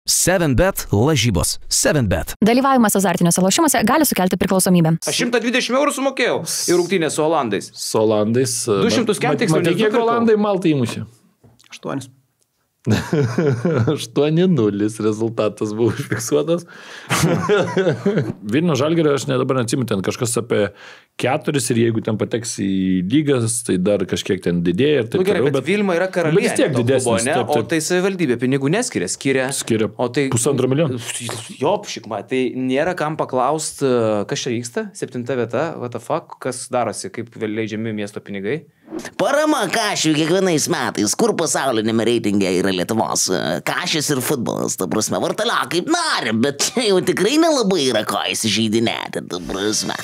7bet lažybos. 7bet. Dalyvavimas azartiniuose lošimuose gali sukelti priklausomybę. Aš 120 eurų sumokėjau į rungtynę su Olandais. Su Olandais. 200 kem tiksliau. Matai, kiek Olandai Maltą įmušė? 8. 8-0 rezultatas buvo užfiksuotas. Vilniaus Žalgirio, aš dabar neatsimu, ten kažkas apie 4 ir jeigu ten pateks į lygas, tai dar kažkiek ten didėja. Ir taip gerai, toliau, bet Vilma yra karalienė. Vis tiek didesnis. O tai savivaldybė pinigų neskiria. Skiria o tai 1,5 milijono. Jo, šikma, tai nėra kam paklausti, kas čia vyksta, 7 vieta, what the fuck, kas darosi, kaip leidžiami miesto pinigai. Parama Kašiui kiekvienais metais, kur pasaulinėme reitinge yra Lietuvos Kašis ir futbolas, ta prasme, vartalio kaip nori, bet čia jau tikrai nelabai yra ko įsižeidinėti, ta prasme.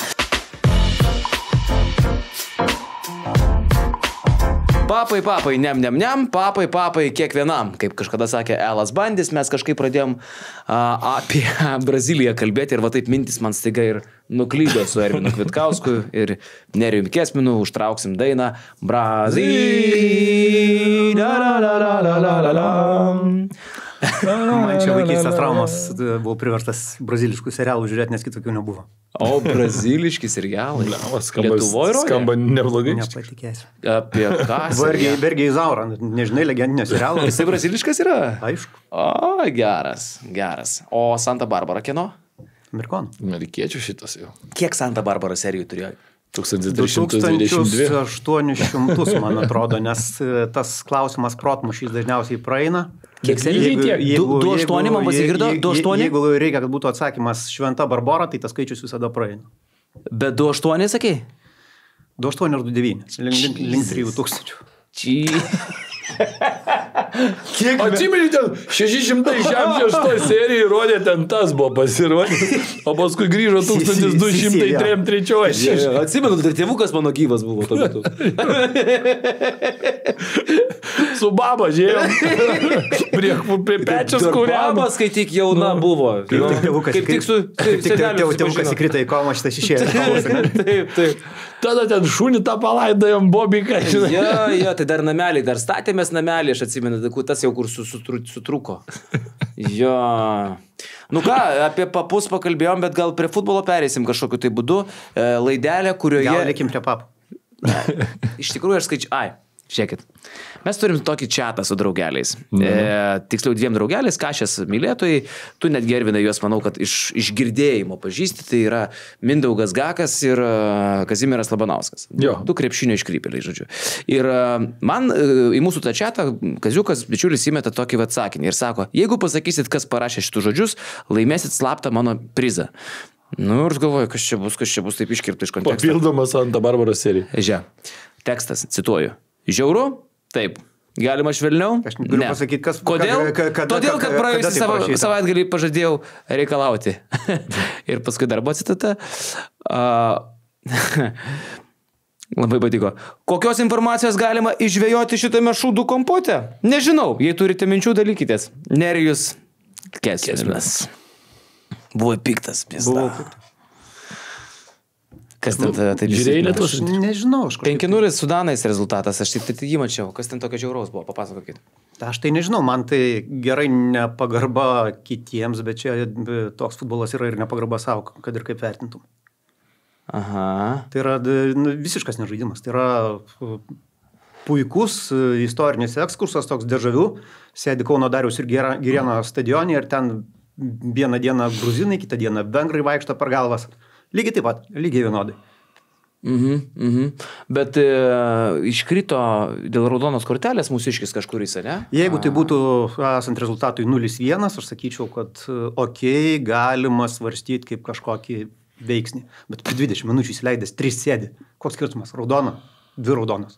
Papai, nem, papai, kiekvienam. Kaip kažkada sakė Elas Bandis, mes kažkaip pradėjom apie Braziliją kalbėti ir va taip mintis man staiga ir nuklydo su Ervinu Kvitkausku ir Nerijumi Kesminu, užtrauksim dainą Man čia vaikystės traumas, buvau priverstas braziliškų serialų žiūrėti, nes kitokių nebuvo. O braziliški serialai? Lietuvoje skamba neblogai. Nepatikėsiu. Apie ką? Bergiai Zaura, nežinai, legendinio serialo. Jisai braziliškas yra? Aišku. O, geras. O Santa Barbara kieno? Amerikonų. Amerikiečių šitas jau. Kiek Santa Barbara serijų turėjo? 1322. 2800, man atrodo, nes tas klausimas protmušys dažniausiai praeina. Kiek serijų? 2,8 man pasigirdo? 2,8? Jeigu reikia, kad būtų atsakymas Šventa Barbora, tai tas skaičius visada praeina. Bet 2,8 sakei? 2,8 ar 2,9. Link 3000. Atsimeni ten 606 serijai rodė, ten tas buvo pasirodęs, o paskui grįžo 1203. Atsimenu, dar tėvukas mano gyvas buvo tuo metu. Su baba žiūrėjom. Prie pečios kuriam. Babas, kai tik jauna buvo. Kaip tik su tėvukas įkrito į komą šitą šešėlį. Taip. Tada ten šunį tą palaidojom bobiką. Jo, tai dar namelį, dar statėmės namelį, aš atsimenu, tas jau kur sutruko. Jo. Nu ką, apie papus pakalbėjom, bet gal prie futbolo pereisim kažkokiu tai būdu. Laidelė, kurioje... Gal likim prie papų. Iš tikrųjų aš skaičiu... Žiūrėkit, mes turim tokį čatą su draugeliais. Tiksliau 2 draugeliais, Kašės mylėtojai. Tu net Gervinai juos, manau, kad iš girdėjimo pažįsti. Tai yra Mindaugas Gakas ir Kazimieras Labanauskas. Du krepšinio iškrypėliai, žodžiu. Ir man į mūsų tą čatą Kaziukas, bičiulis, įmeta tokį atsakinį ir sako, jeigu pasakysit, kas parašė šitų žodžius, laimėsit slaptą mano prizą. Nu ir galvoju, kas čia bus taip iškirpta iš konteksto. Papildomas Santa Barbara serija. Tekstas, cituoju. Žiauru? Taip. Galima švelniau? Aš galiu pasakyti, kas... Kodėl? Todėl, kad praėjusį savaitgalį pažadėjau reikalauti. Ir paskui dar buvo citata. Labai patiko. Kokios informacijos galima išžvejoti šitame šūdų kompote? Nežinau. Jei turite minčių, dalykitės. Nerijus Kesminas. Buvo piktas. Buvo piktas. Kas ten taip žiūrėjai Lietuvos? Nežinau. 5-0 su Danais rezultatas, aš tik jį mačiau. Kas ten tokio žiauraus buvo, papasakokit. Aš tai nežinau, man tai gerai nepagarba kitiems, bet čia toks futbolas yra ir nepagarba savo, kad ir kaip vertintum. Aha. Tai yra visiškas nežaidimas, tai yra puikus istorinis ekskursas, toks dežavių, sėdi Kauno Dariaus ir Girėno stadionė ir ten vieną dieną gruzinai, kitą dieną vengrai vaikšto per galvas. Lygiai taip pat, lygiai vienodai. Bet iškrito dėl raudonos kortelės mūsiškis kažkuris, ne? Jeigu tai būtų esant rezultatui 0-1, aš sakyčiau, kad galima svarstyti kaip kažkokį veiksnį. Bet per 20 minučių įsileidęs 3 sėdi. Koks skirtumas? Raudona, 2 raudonos.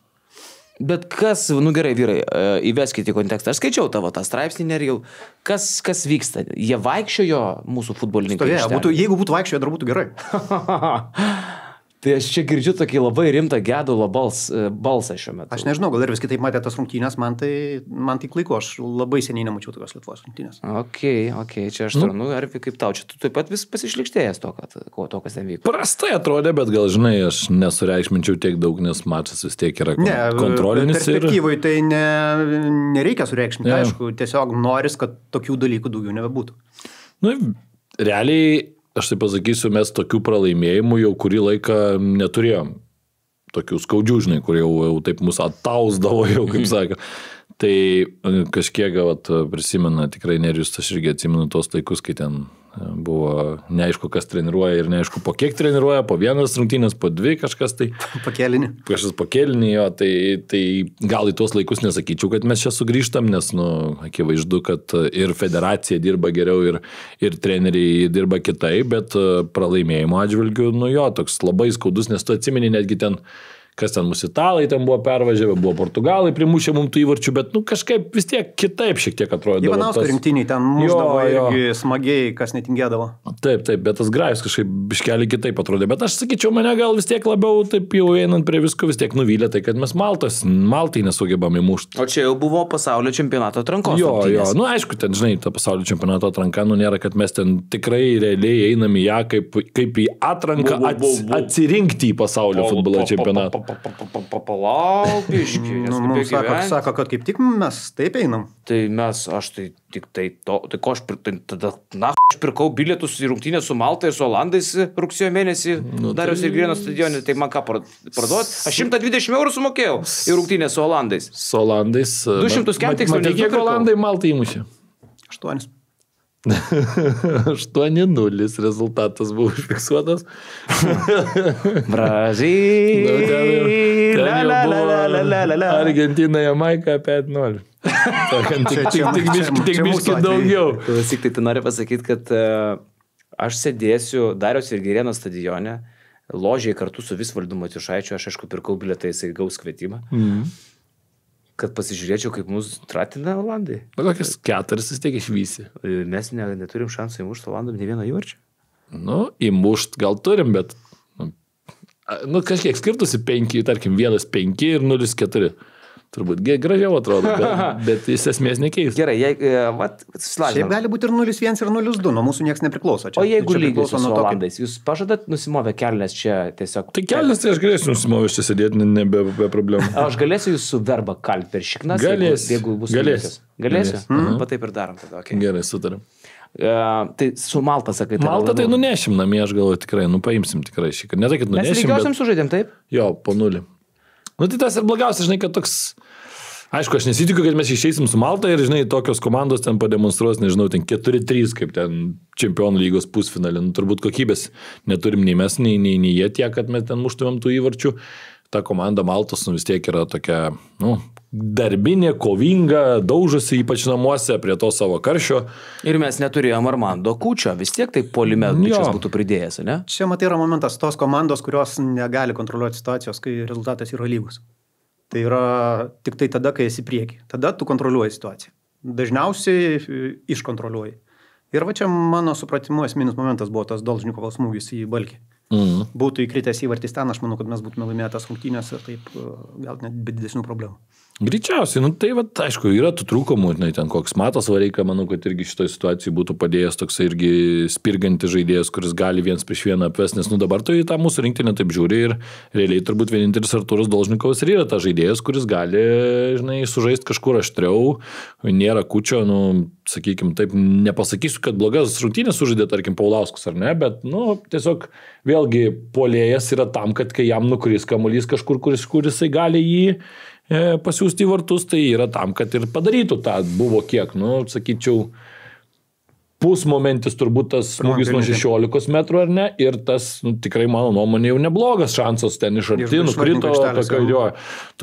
Bet kas, gerai, vyrai, įveskite į kontekstą. Aš skaičiau tavo tą straipsnį, Nerijau. Kas vyksta? Jie vaikščiojo mūsų futbolininkai? Jeigu būtų vaikščiojo, dar būtų gerai. Tai aš čia girdžiu tokį labai rimtą gedulo balsą šiuo metu. Aš nežinau, gal ir vis kitaip matė tas rungtynės, man tai klaiku, aš labai seniai nemačiau tokios Lietuvos rungtynės. Ok, čia aš turiu, Arvi, kaip tau, čia tu taip pat vis pasišlikštėjęs to, kas ten vyko. Prastai atrodė, bet gal, žinai, aš nesureikšminčiau tiek daug, nes mačas vis tiek yra kontrolinis. Perspektyvai tai nereikia sureikšminti, aišku, tiesiog noris, kad tokių dalykų daugiau nebebūtų. Nu, realiai, aš tai pasakysiu, mes tokių pralaimėjimų jau kurį laiką neturėjom. Tokių skaudžių, žinai, kur jau taip mūsų atausdavo, jau kaip sakė. Tai kažkiek, prisimena, tikrai Nerijus, aš irgi atsimenu tos laikus, kai ten buvo neaišku, kas treniruoja ir neaišku, po kiek treniruoja, po vienas rungtynės, po dvi kažkas tai. Pakėlinį. Kažkas pakėlinį, jo, tai gal į tuos laikus nesakyčiau, kad mes čia sugrįžtam, nes, akivaizdu, kad ir federacija dirba geriau, ir treneriai dirba kitaip, bet pralaimėjimo atžvilgiu, jo, toks labai skaudus, nes tu atsimeni netgi ten, kas ten mūsų italai ten buvo pervažiavę, buvo portugalai, primušė mums tų įvarčių, bet kažkaip vis tiek kitaip šiek tiek atrodo. Ivanausko rinktiniai ten muždavo irgi smagiai, kas netingėdavo. Taip, bet tas Grajus kažkaip biškelį kitaip atrodė, bet aš sakyčiau, mane gal vis tiek labiau taip jau einant prie visko vis tiek nuvylė, tai kad mes Maltai nesugebam įmušti. O čia jau buvo pasaulio čempionato atrankos. Jo, aišku, ten, žinai, ta pasaulio čempionato atranka, nėra, kad mes ten tikrai realiai einam į ją kaip į atranką atsirinkti į pasaulio futbolo čempionatą. Palaupiški. Mums sako, kad kaip tik mes taip einam. Tai aš tai tik tai to, tai ko aš pirkau bilietus į rungtynę su Malta ir su Olandais rugsėjo mėnesį, Dariaus ir Girėno stadione, tai man ką parduot? Aš 120 eurų sumokėjau į rungtynę su Olandais. Su Olandais. 200 kem tiksliau. Matai, kiek Olandai Maltai įmušė? 8. 8-0 rezultatas buvo užfiksuotas. Brazilija. Argentina, Jamaika 5-0. Tik biški daugiau. Tik tai noriu pasakyti, kad aš sėdėsiu Dariaus ir Girėno stadione, ložiai kartu su Visvaldu Matiušaičiu, aš aišku pirkau bilietą, jisai gaus kvietimą. Kad pasižiūrėčiau, kaip mūsų tratina Olandai. Kokias 4 vis tiek išvysi. Mes neturim šansų įmušti Olandam ne vieną įvarčių. Įmušt gal turim, bet kažkiek skirtusi 5, tarkim 1-5 ir 0-4. Turbūt gražiau atrodo, bet jis esmės nekeis. Gerai, šiaip gali būti ir 0-1 ir 0-2, nuo mūsų niekas nepriklauso. O jeigu lygiai su Olandais, jūs pažadat nusimovę kelnes čia tiesiog? Tai kelnes tai aš galėsiu nusimovęs čia sėdėti, be problemų. Aš galėsiu jūsų verbą kalt per šiknas? Jeigu bus lygias. Galėsiu? Va taip ir darom tada. Gerai, sutarim. Tai su Malta, sakai. Malta tai nunešim namie, aš galvoju tikrai, paimsim tikrai šį. Ne tai, kad nunešim, mes lygiosiam sužaidėm, taip? Jo, po 0. Tai tas ir blogiausia, žinai, kad toks... Aišku, aš nesitikiu, kad mes išeisim su Malta ir, žinai, tokios komandos ten pademonstruos, nežinau, ten 4-3, kaip ten Čempionų lygos pusfinalį. Turbūt kokybės neturim nei mes, nei jie tiek, kad mes ten muštumėm tų įvarčių. Ta komanda Maltos vis tiek yra tokia, darbinė, kovinga, daužosi ypač namuose prie to savo karščio. Ir mes neturėjom Armando Kučio, vis tiek tai puolime bičias būtų pridėjęs, ne? Čia matai yra momentas tos komandos, kurios negali kontroliuoti situacijos, kai rezultatas yra lygus. Tai yra tik tai tada, kai esi prieki. Tada tu kontroliuoji situaciją. Dažniausiai iškontroliuoji. Ir va čia mano supratimu esminis momentas buvo tas Dolžnikovo smūgis į Balkį. Būtų įkritęs įvartis ten, aš manau, kad mes būtume laimėję tas rungtynės ir taip gal net be didesnių problemų. Greičiausiai, tai aišku, yra tų trūkumų, ten koks Matas Vareika, manau, kad irgi šitoje situacijoje būtų padėjęs toks irgi spirgantis žaidėjas, kuris gali 1-1 apvesti, nes dabar tai tą mūsų rinktinę taip žiūri ir realiai turbūt vienintelis Artūras Dolžnikovas ir yra tas žaidėjas, kuris gali, žinai, sužaisti kažkur aštriau, nėra Kučio, sakykime, taip nepasakysiu, kad blogas rungtynės sužaidė, tarkim, Paulauskas ar ne, bet, tiesiog vėlgi puolėjas yra tam, kad kai jam nukris kamuolys kažkur, kuris gali jį pasiūsti į vartus, tai yra tam, kad ir padarytų tą buvo kiek, sakyčiau, pusmomentis turbūt tas smūgis nuo 16 metrų ar ne, ir tas tikrai mano nuomonė jau neblogas šansas ten iš arti, nukrito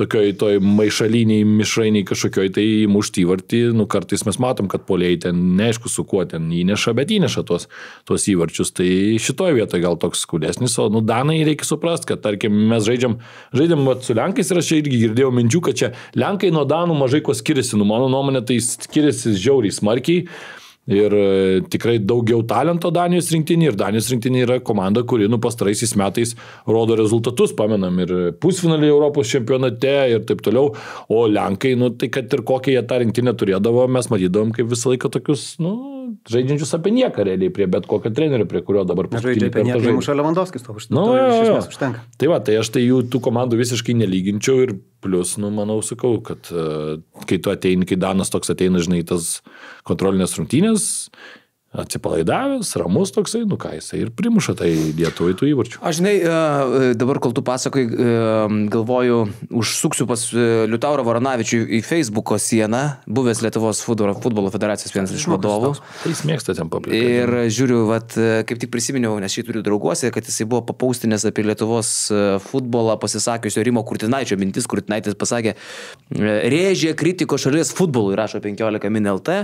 tokioj toj maišaliniai, mišrainiai kažkokioj, tai mušti įvartį, kartais mes matom, kad puolėjai ten neaišku su kuo ten įneša, bet įneša tuos įvarčius, tai šitoj vietoje gal toks skaudesnis, o Danai reikia suprasti, kad tarkim mes žaidžiam su Lenkais ir aš čia irgi girdėjau minčių, kad čia Lenkai nuo Danų mažai ko skiriasi, mano nuomonė tai skiriasi žiauriai smarkiai. Ir tikrai daugiau talento Danijos rinktinė ir Danijos rinktinė yra komanda, kuri pastaraisiais metais rodo rezultatus, pamenam, ir pusfinalį Europos čempionate ir taip toliau, o Lenkai, tai kad ir kokią jie tą rinktinę turėdavo, mes matydavom kaip visą laiką tokius, žaidžiančius apie nieką realiai prie bet kokio trenerio, prie kurio dabar žaidžia apie nieką, Muša Lewandowskis to užtenka. Tai va, tai aš tai jų tų komandų visiškai nelyginčiau ir plus, manau, sakau, kad kai tu ateini, kai Danas toks ateina, žinai, tas kontrolinės rungtynės, atsipalaidavęs, ramus toksai, ką jisai ir primuša tai Lietuvai tų įvarčių. Aš žinai, dabar kol tu pasakai, galvoju, užsuksiu pas Liutaurą Varanavičių į Facebooko sieną, buvęs Lietuvos futbolo federacijos vienas iš vadovų. Tai jis mėgsta ten paplikti. Ir žiūriu, kaip tik prisiminiau, nes šį turiu drauguose, kad jisai buvo papaustinės apie Lietuvos futbolą pasisakiusio Rimo Kurtinaičio mintis. Kurtinaitis pasakė, rėžė kritiko šalies futbolui, rašo 15 min LT,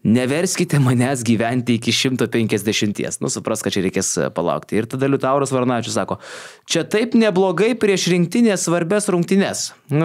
neverskite manęs gyventi iki 150. Supras, kad čia reikės palaukti. Ir tada Liutauras Varanavičius sako, čia taip neblogai prieš rinktinės svarbės rungtynės.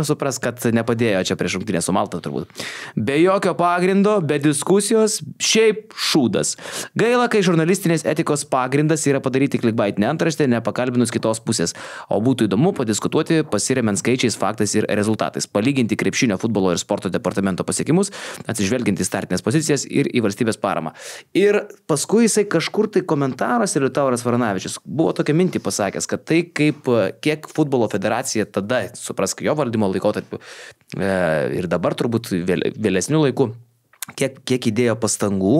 Supras, kad nepadėjo čia prieš rungtynės su Malta turbūt. Be jokio pagrindo, be diskusijos, šiaip šūdas. Gaila, kai žurnalistinės etikos pagrindas yra padaryti clickbaitinę antraštę, nepakalbinus kitos pusės. O būtų įdomu padiskutuoti pasiremiant skaičiais, faktais ir rezultatais. Palyginti krepšinio, futbolo ir sporto departamento pasiekimus, atsižvelgiant į startinės pozicijas ir į valstybės paramą. Ir paskui jisai kažkur tai komentaruose Liutauras Varanavičius buvo tokią mintį pasakęs, kad tai kiek futbolo federacija tada, suprask, jo valdymo laikotarpiu ir dabar turbūt vėlesnių laikų, kiek įdėjo pastangų,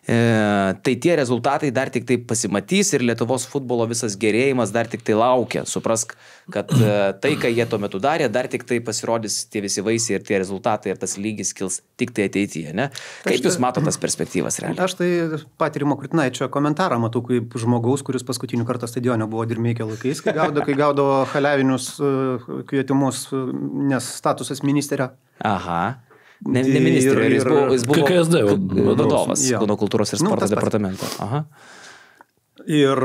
tai tie rezultatai dar tik tai pasimatys ir Lietuvos futbolo visas gerėjimas dar tik tai laukia. Suprask, kad tai, ką jie tuo metu darė, dar tik tai pasirodys tie visi vaisiai ir tie rezultatai ir tas lygis kils tik tai ateityje. Ne? Kaip jūs matote tas perspektyvas realiai? Aš tai patyrimo Kurtinaičio komentarą matau kaip žmogaus, kuris paskutinių kartą stadione buvo Dirmeikio laikais, kai gaudavo haliavinius kvietimus, nes statusas ministerio. Aha. Ne ministrė, jis buvo KSD vadovas Kauno kultūros ir sporto departamento. Aha. Ir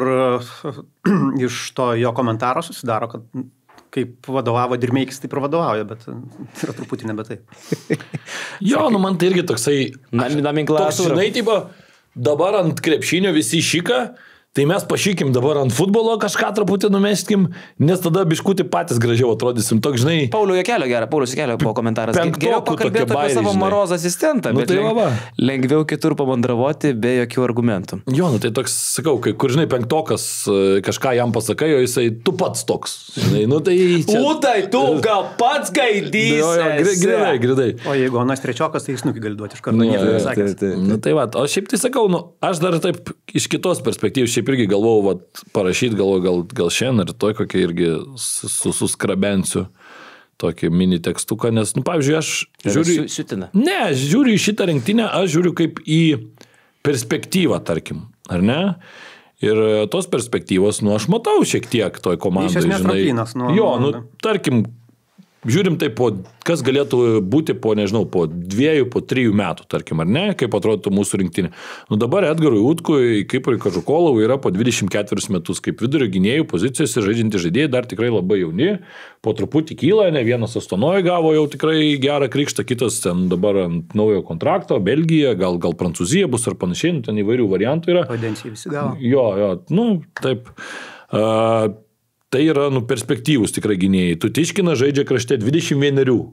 iš to jo komentaro susidaro, kad kaip vadovavo Dirmeikis, taip ir vadovauja, bet yra truputį nebe taip. Jo, man tai irgi toksai, žinai, dabar ant krepšinio visi šika, tai mes pašykim dabar ant futbolo kažką truputį numeskim, nes tada biškutį patys gražiau atrodysim. Toks, žinai... Paulius Jakelio buvo komentaras. Geriau pakalbėti apie savo Marozą asistentą, bet lengviau kitur pamandravoti be jokių argumentų. Jo, tai toks, sakau, kai kur, žinai, penktokas kažką jam pasakai, o jisai, tu pats toks. Žinai, tai čia... Utai, tu gal pats gaidys. Gridai. O jeigu Anas trečiokas, tai jis nukį gali duoti iš karto. Tai va, o šiaip tai sakau, aš dar taip iš kitos perspektyvos irgi galvojau parašyti, gal šiandien ir toj kokia irgi suskrabensiu tokį mini tekstuką, nes, pavyzdžiui, aš žiūriu... žiūriu į šitą rinktinę, aš žiūriu kaip į perspektyvą, tarkim, ar ne? Ir tos perspektyvos, aš matau šiek tiek toj komandai, žinai. Iš esmės traplinas. Tarkim, žiūrim tai, kas galėtų būti po 2, po 3 metų, tarkim, ar ne, kaip atrodo mūsų rinktinė. Dabar Edgarui Utkui, kaip ir Kažukolovui, yra po 24 metus, kaip vidurio gynėjų pozicijose žaidžiantys žaidėjai, dar tikrai labai jauni, po truputį kyla, ne vienas Astonoje gavo jau tikrai gerą krikštą, kitas ten dabar ant naujo kontrakto, Belgija, gal Prancūzija bus ar panašiai, ten įvairių variantų yra. Kadencijai visi gavo. Jo, taip. Tai yra perspektyvūs tikrai gynėjai. Tutiškinas žaidžia krašte 21.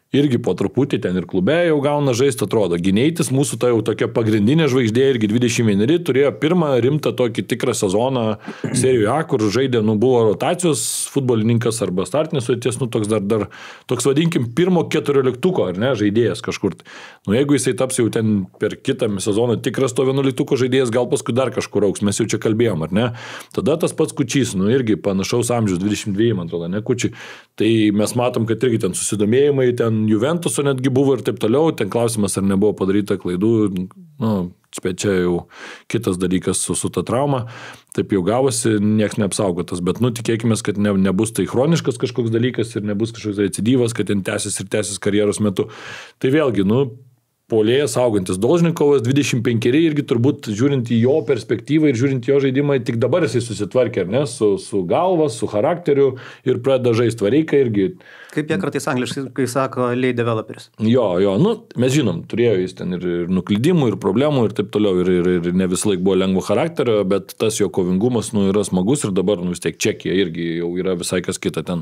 Irgi po truputį ten ir klube jau gauna žaisti, atrodo. Gyneitis mūsų ta jau tokia pagrindinė žvaigždė, irgi 21, turėjo pirmą rimtą tokį tikrą sezoną serijoje A, kur žaidė, buvo rotacijos futbolininkas arba startinės sudėties, toks dar toks vadinkim pirmo 14-tuko, ar ne, žaidėjas kažkur. Jeigu jisai taps jau ten per kitą sezoną tikras to 11-tuko žaidėjas, gal paskui dar kažkur auks, mes jau čia kalbėjom, ar ne. Tada tas pats Kučys, irgi panašaus amžiaus, 22, man atrodo, ne Kučiai. Tai mes matom, kad irgi ten susidomėjimai, ten Juventuso netgi buvo ir taip toliau, ten klausimas, ar nebuvo padaryta klaidų, čia jau kitas dalykas su ta trauma, taip jau gavosi, nieks neapsaugotas, bet tikėkime, kad nebus tai chroniškas kažkoks dalykas ir nebus kažkoks recidyvas, kad ten tęsis karjeros metu. Tai vėlgi, puolėjas augantis Dolžnikovas, 25 irgi turbūt žiūrint į jo perspektyvą ir žiūrint į jo žaidimą, tik dabar jisai susitvarkė, ar ne, su galva, su charakteriu ir pradeda žaisti Vareika irgi. Kaip jie kartais angliškai, kai sako late developeris. Jo, nu, mes žinom, turėjo jis ten ir nuklydimų, ir problemų, ir taip toliau, ir ne vis laik buvo lengvo charakterio, bet tas jo kovingumas, nu, yra smagus ir dabar, nu, vis tiek Čekija irgi jau yra visai kas kita ten.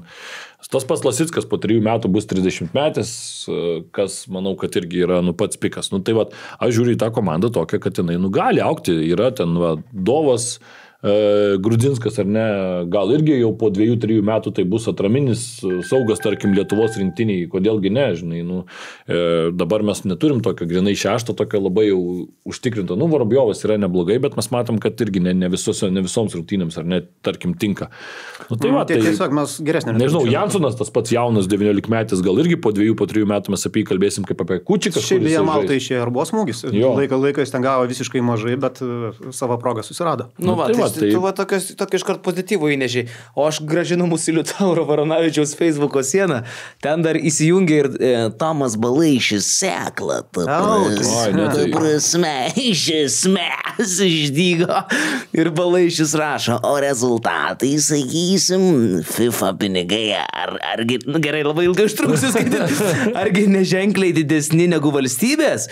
Tas pats Lasickas po 3 metų bus 30 metais, kas, manau, kad irgi yra, nu, pats pikas. Nu, tai va, aš žiūriu į tą komandą tokią, kad jinai, nu, gali aukti, yra ten, va, Dovas, Grudzinskas ar ne, gal irgi jau po 2-3 metų tai bus atraminis saugas, tarkim, Lietuvos rinktiniai, kodėlgi ne, žinai, nu, dabar mes neturim tokio grinai šešto, tokio labai jau užtikrinto, nu, Vorobjovas yra neblogai, bet mes matom, kad irgi ne visoms rungtynėms, ar ne, tarkim, tinka. Nu, tai va, tai tiesiog mes geresnė. Nežinau, Jansonas, tas pats jaunas 19 metais, gal irgi po 2-3 metų mes apie jį kalbėsim kaip apie Kučiką. Šiaip beje, Malta išėjo ir buvo smūgis. Laiką jis ten gavo visiškai mažai, bet savo progą susirado. Nu, va, tai tu va tokio iškart pozityvų įnežiai. O aš gražinu mūsų Liutauro Varonavičiaus Facebooko sieną. Ten dar įsijungia ir Tomas Balaišis sekla. Ta prasme, iš esmės išdygo. Ir Balaišis rašo, o rezultatai, sakysim, FIFA pinigai, argi, nu, gerai, labai ilgai užtruksiu skaityti, argi neženkliai didesni negu valstybės?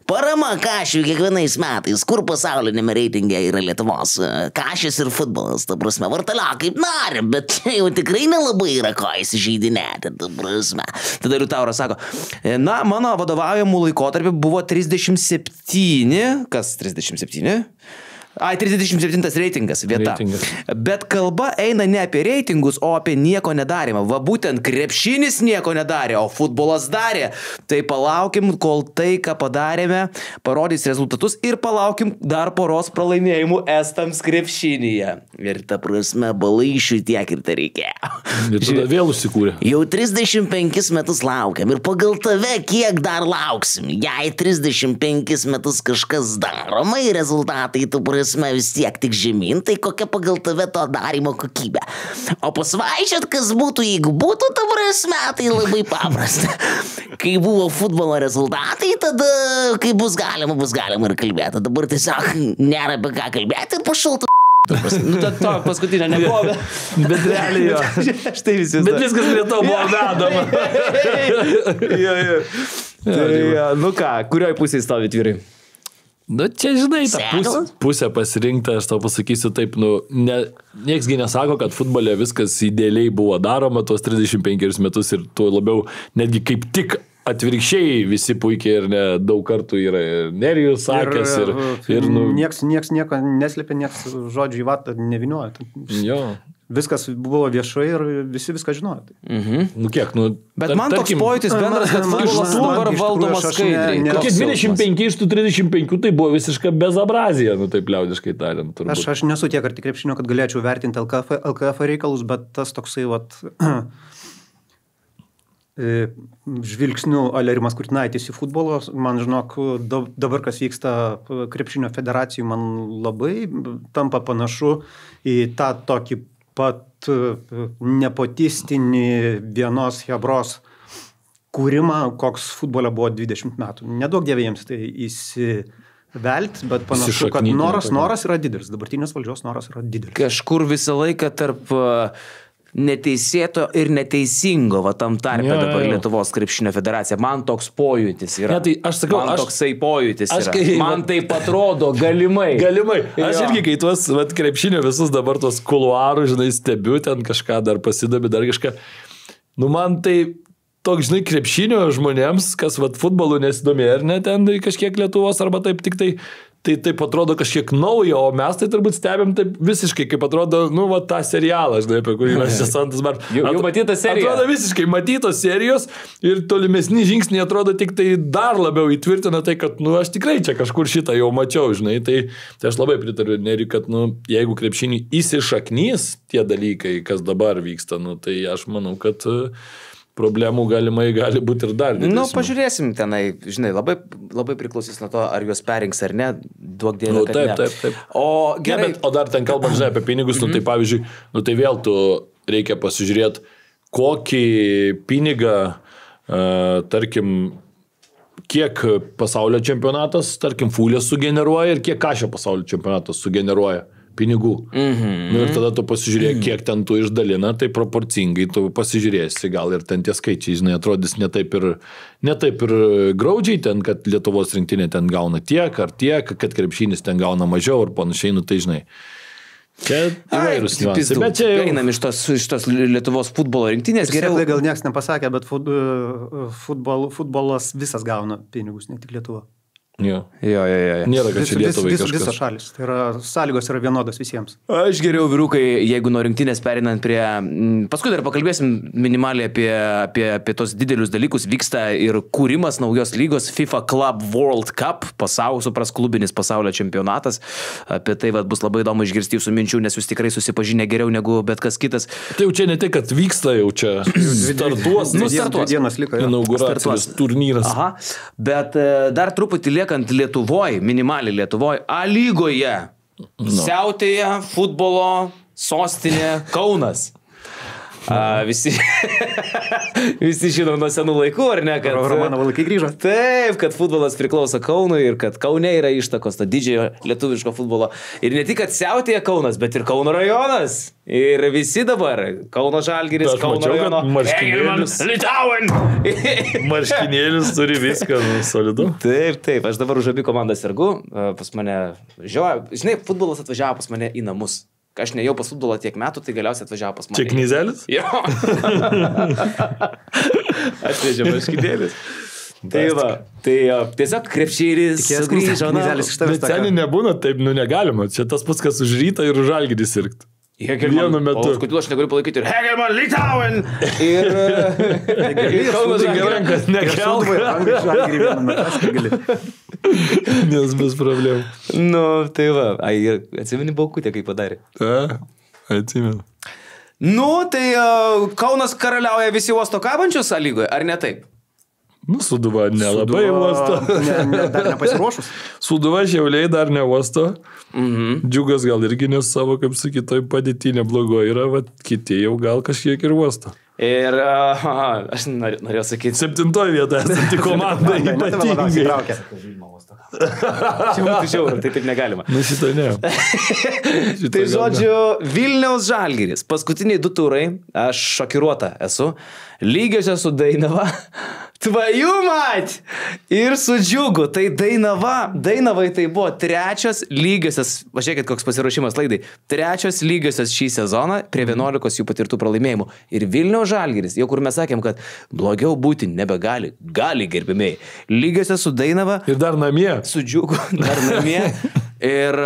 Parama Kašiui kiekvienais metais, kur pasaulinėme reitinge yra Lietuvos Kašis ir futbolas, ta prasme, Vartalio kaip nori, bet čia jau tikrai nelabai yra ko įsižeidinėti, ta prasme. Tada Liutauras sako, na, mano vadovaujamų laikotarpį buvo 37, kas 37? 37 reitingas vieta. Bet kalba eina ne apie reitingus, o apie nieko nedarimą. Va būtent krepšinis nieko nedarė, o futbolas darė. Tai palaukim, kol tai, ką padarėme, parodys rezultatus ir palaukim dar poros pralaimėjimų estams krepšinyje. Ir ta prasme, Balaišiui tiek ir tai reikėjo. Ir tada vėl užsikūrė. Jau 35 metus laukiam ir pagal tave kiek dar lauksim. Jei 35 metus kažkas daroma ir rezultatai, tu prasme, vis tiek tik žemyn, tai kokia pagal tave to darimo kokybė. O pasvaičiat, kas būtų, jeigu būtų, ta prasme, tai labai paprasta. Kai buvo futbolo rezultatai, tada, kai bus galima ir kalbėti. Dabar tiesiog nėra apie ką kalbėti ir pašaltų. Nu, to paskutinio nebuvo, bet realiai jo. Štai visi. Bet viskas prie to buvo vedama. Tai, nu ką, kurioj pusėje stovit, vyrai? Nu, čia, žinai, tą pusę pasirinkta, aš tau pasakysiu taip, nu, nieksgi nesako, kad futbole viskas idealiai buvo daroma tuos 35 metus ir tuo labiau netgi kaip tik atvirkščiai visi puikiai ir ne, daug kartų yra Nerijus sakęs ir nu... Nieks nieko neslėpė, nieks žodžių į vatą nevinioja. Jo. Viskas buvo viešai ir visi viską žinojo. Nu kiek, nu... Bet man toks pojūtis bendras, kad futbolas dabar valdomas skaidriai. Kokie 25 iš tų 35 tai buvo visiška bezabrazija, nu taip liaudiškai tariant. Aš nesu tiek arti krepšinio, kad galėčiau vertinti LKF reikalus, bet tas toksai vat... žvilgsnių Alerimas Kurtinaitis į futbolą, man žinok, dabar kas vyksta krepšinio federacijų, man labai tampa panašu į tą tokį pat nepotistinį vienos hebros kūrimą, koks futbole buvo 20 metų. Nedaug dievė jiems tai įsivelt, bet panašu, kad noras yra didelis, dabartinės valdžios noras yra didelis. Kažkur visą laiką tarp neteisėto ir neteisingo, va tam tarpe dabar Lietuvos krepšinio federacija. Man toks pojūtis yra. Ne, tai aš sakau, toksai pojūtis yra. Kai, man taip atrodo, galimai. Aš irgi, kai tuos krepšinio visus dabar tos kuluarų, žinai, stebiu, ten kažką dar pasidomi, dar kažką. Nu, man tai toks, žinai, krepšinio žmonėms, kas futbolu nesidomė, ar ne, ten kažkiek Lietuvos, arba taip tik tai taip atrodo kažkiek naujo, o mes tai turbūt stebėm taip visiškai, kaip atrodo, nu, va, tą serialą, žinai, apie kurį mes čia Santas Bar. Jau matytas serija. Atrodo visiškai matytos serijos ir tolimesni žingsniai atrodo tik tai dar labiau įtvirtina tai, kad, nu, aš tikrai čia kažkur šitą jau mačiau, žinai, tai aš labai pritariu Neriui, kad, nu, jeigu krepšinį įsišaknys tie dalykai, kas dabar vyksta, nu, tai aš manau, kad problemų galimai gali būti ir dar didesnių. Nu, pažiūrėsim tenai, žinai, labai priklausys nuo to, ar juos perinks ar ne, duok dievę, nu, kad taip. O gerai. O dar ten kalbant, žinai, apie pinigus, nu, tai pavyzdžiui, nu, tai vėl tu reikia pasižiūrėti, kokį pinigą, tarkim, kiek pasaulio čempionatas, tarkim, Fulės sugeneruoja ir kiek Kašio pasaulio čempionatas sugeneruoja pinigų. Nu, ir tada tu pasižiūrėk, kiek ten tu išdalina, tai proporcingai tu pasižiūrėsi, gal ir ten tie skaičiai, žinai, atrodys ne taip ir graudžiai ten, kad Lietuvos rinktinė ten gauna tiek ar tiek, kad krepšinis ten gauna mažiau ir panašiai, nu tai žinai. Čia įvairūs niuansai, bet čia jau... Einam iš tos Lietuvos futbolo rinktinės geriau. Gal niekas nepasakė, bet futbolas visas gauna pinigus, ne tik Lietuva. Jo. Nėra, kad čia Lietuvai kažkas. Visos šalis. Tai yra, sąlygos yra vienodos visiems. Aš geriau, vyrukai, jeigu nuo rinktinės perinant prie... Paskui dar pakalbėsim minimaliai apie tos didelius dalykus. Vyksta ir kūrimas naujos lygos FIFA Club World Cup, klubinis pasaulio čempionatas. Apie tai bus labai įdomu išgirsti jūsų minčių, nes jūs tikrai susipažinę geriau negu bet kas kitas. Tai jau čia ne tai, kad vyksta, jau čia startuos. Dienas liko. Inauguracijos turnyras. Aha, bet dar truputį liekant Lietuvoj, minimaliai Lietuvoj, A lygoje siautėja futbolo sostinė Kaunas. Visi žinom nuo senų laikų, ar ne? Kad Romanovo laikai grįžo. Taip, kad futbolas priklauso Kaunui ir kad Kaune yra ištakos to didžiojo lietuviško futbolo. Ir ne tik, kad siautėja Kaunas, bet ir Kauno rajonas. Ir visi dabar, Kauno Žalgiris, Kauno rajono. Marškinėlis turi viską, solidu. Taip, aš dabar už abi komandas sergu. Pas mane žinai, futbolas atvažiavo pas mane į namus. Aš nejau pas futbolą tiek metų, tai galiausiai atvažiavo pas mane. Čia knyzelis? Jo. Atvežė marškinėlis. Tai va, tai tiesiog krepšėlis sugrįžo. Bet seniai nebūna taip, negalima. Čia tas pats, kas už Rytą ir už Žalgirį sirgt. Vienu metu. Kodėl aš negaliu palaikyti ir Hegelman Litauen ir Kauno Žalgiris. Žalgirį vienu metu, aš negali. Nes bus problemų. Nu, tai va, atsimeni Baukutę, kaip padarė. Atsimenu. Nu, tai Kaunas karaliauja visi uosto kabančius A lygoje, ar ne taip? Nu, Sūduva nelabai uosto. Dar nepasiruošus. Sūduva Šiauliai dar ne uosto. Džiugas gal irgi nes savo, kaip sakytoj, padėtį neblogo yra, va, kiti jau gal kažkiek ir uosto. Ir aš norėjau sakyti. 7 vietoje esanti komanda ypatingai. Čia būtų žiauru, tai taip negalima. Nu, šitą ne. Tai žodžiu, Vilniaus Žalgiris. Paskutiniai 2 turai, aš šokiruota esu. Lygiosios su Dainava. Tvajų mat! Ir su Džiugu. Tai Dainavai tai buvo 3 lygiosios, važiuokit, koks pasiruošimas laidai, 3 lygiosios šį sezoną prie 11 jų patirtų pralaimėjimų. Ir Vilniaus Žalgiris, jau kur mes sakėm, kad blogiau būti nebegali, gali gerbimiai. Lygiosios su Dainava. Ir dar namie. Su Džiugu, dar namie. Ir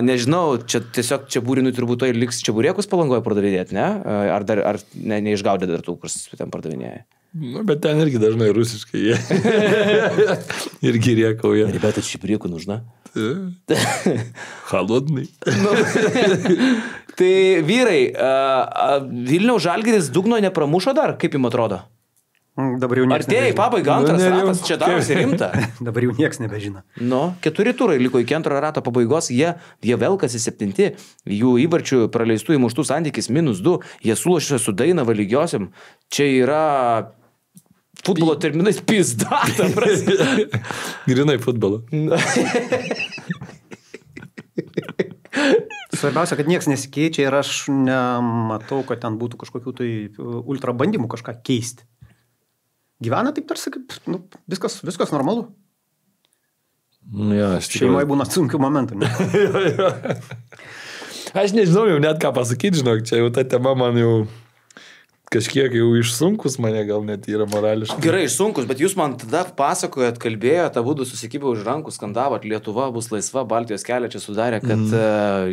nežinau, čia tiesiog čia būrinui turbūt to liks čia burėkus Palangoje pardavinėti, ne? Ar neišgaudė dar tų, kur ten pardavinėja? Nu, bet ten irgi dažnai rusiškai jie. Irgi riekauja. Ребята, чебуреку нужна? Холодный. Tai vyrai, Vilniaus Žalgiris dugno nepramušo dar, kaip jums atrodo? Dabar jau niekas Artėjai, pabaiga antras ratas, čia darosi rimta. Dabar jau niekas nebežino. Nu, 4 turai liko iki antro rato pabaigos, jie velkasi 7, jų įvarčių praleistų įmuštų santykis -2, jie sulošė su Dainava lygiosiam, čia yra futbolo terminais pizdata. Grinai futbolo. Svarbiausia, kad niekas nesikeičia ir aš nematau, kad ten būtų kažkokių tai ultra bandymų kažką keisti. Gyvena taip tarsi, kaip, viskas normalu. Ja, šeimoje būna sunkių momentų. Ne? Aš nežinau jau net ką pasakyti, žinok, čia jau ta tema man jau kažkiek jau išsunkus mane gal net yra morališkai. Gerai, išsunkus, bet jūs man tada pasakojat, kalbėjot, abudu susikibę už rankų, skandavot, Lietuva bus laisva, Baltijos kelią čia sudarė, kad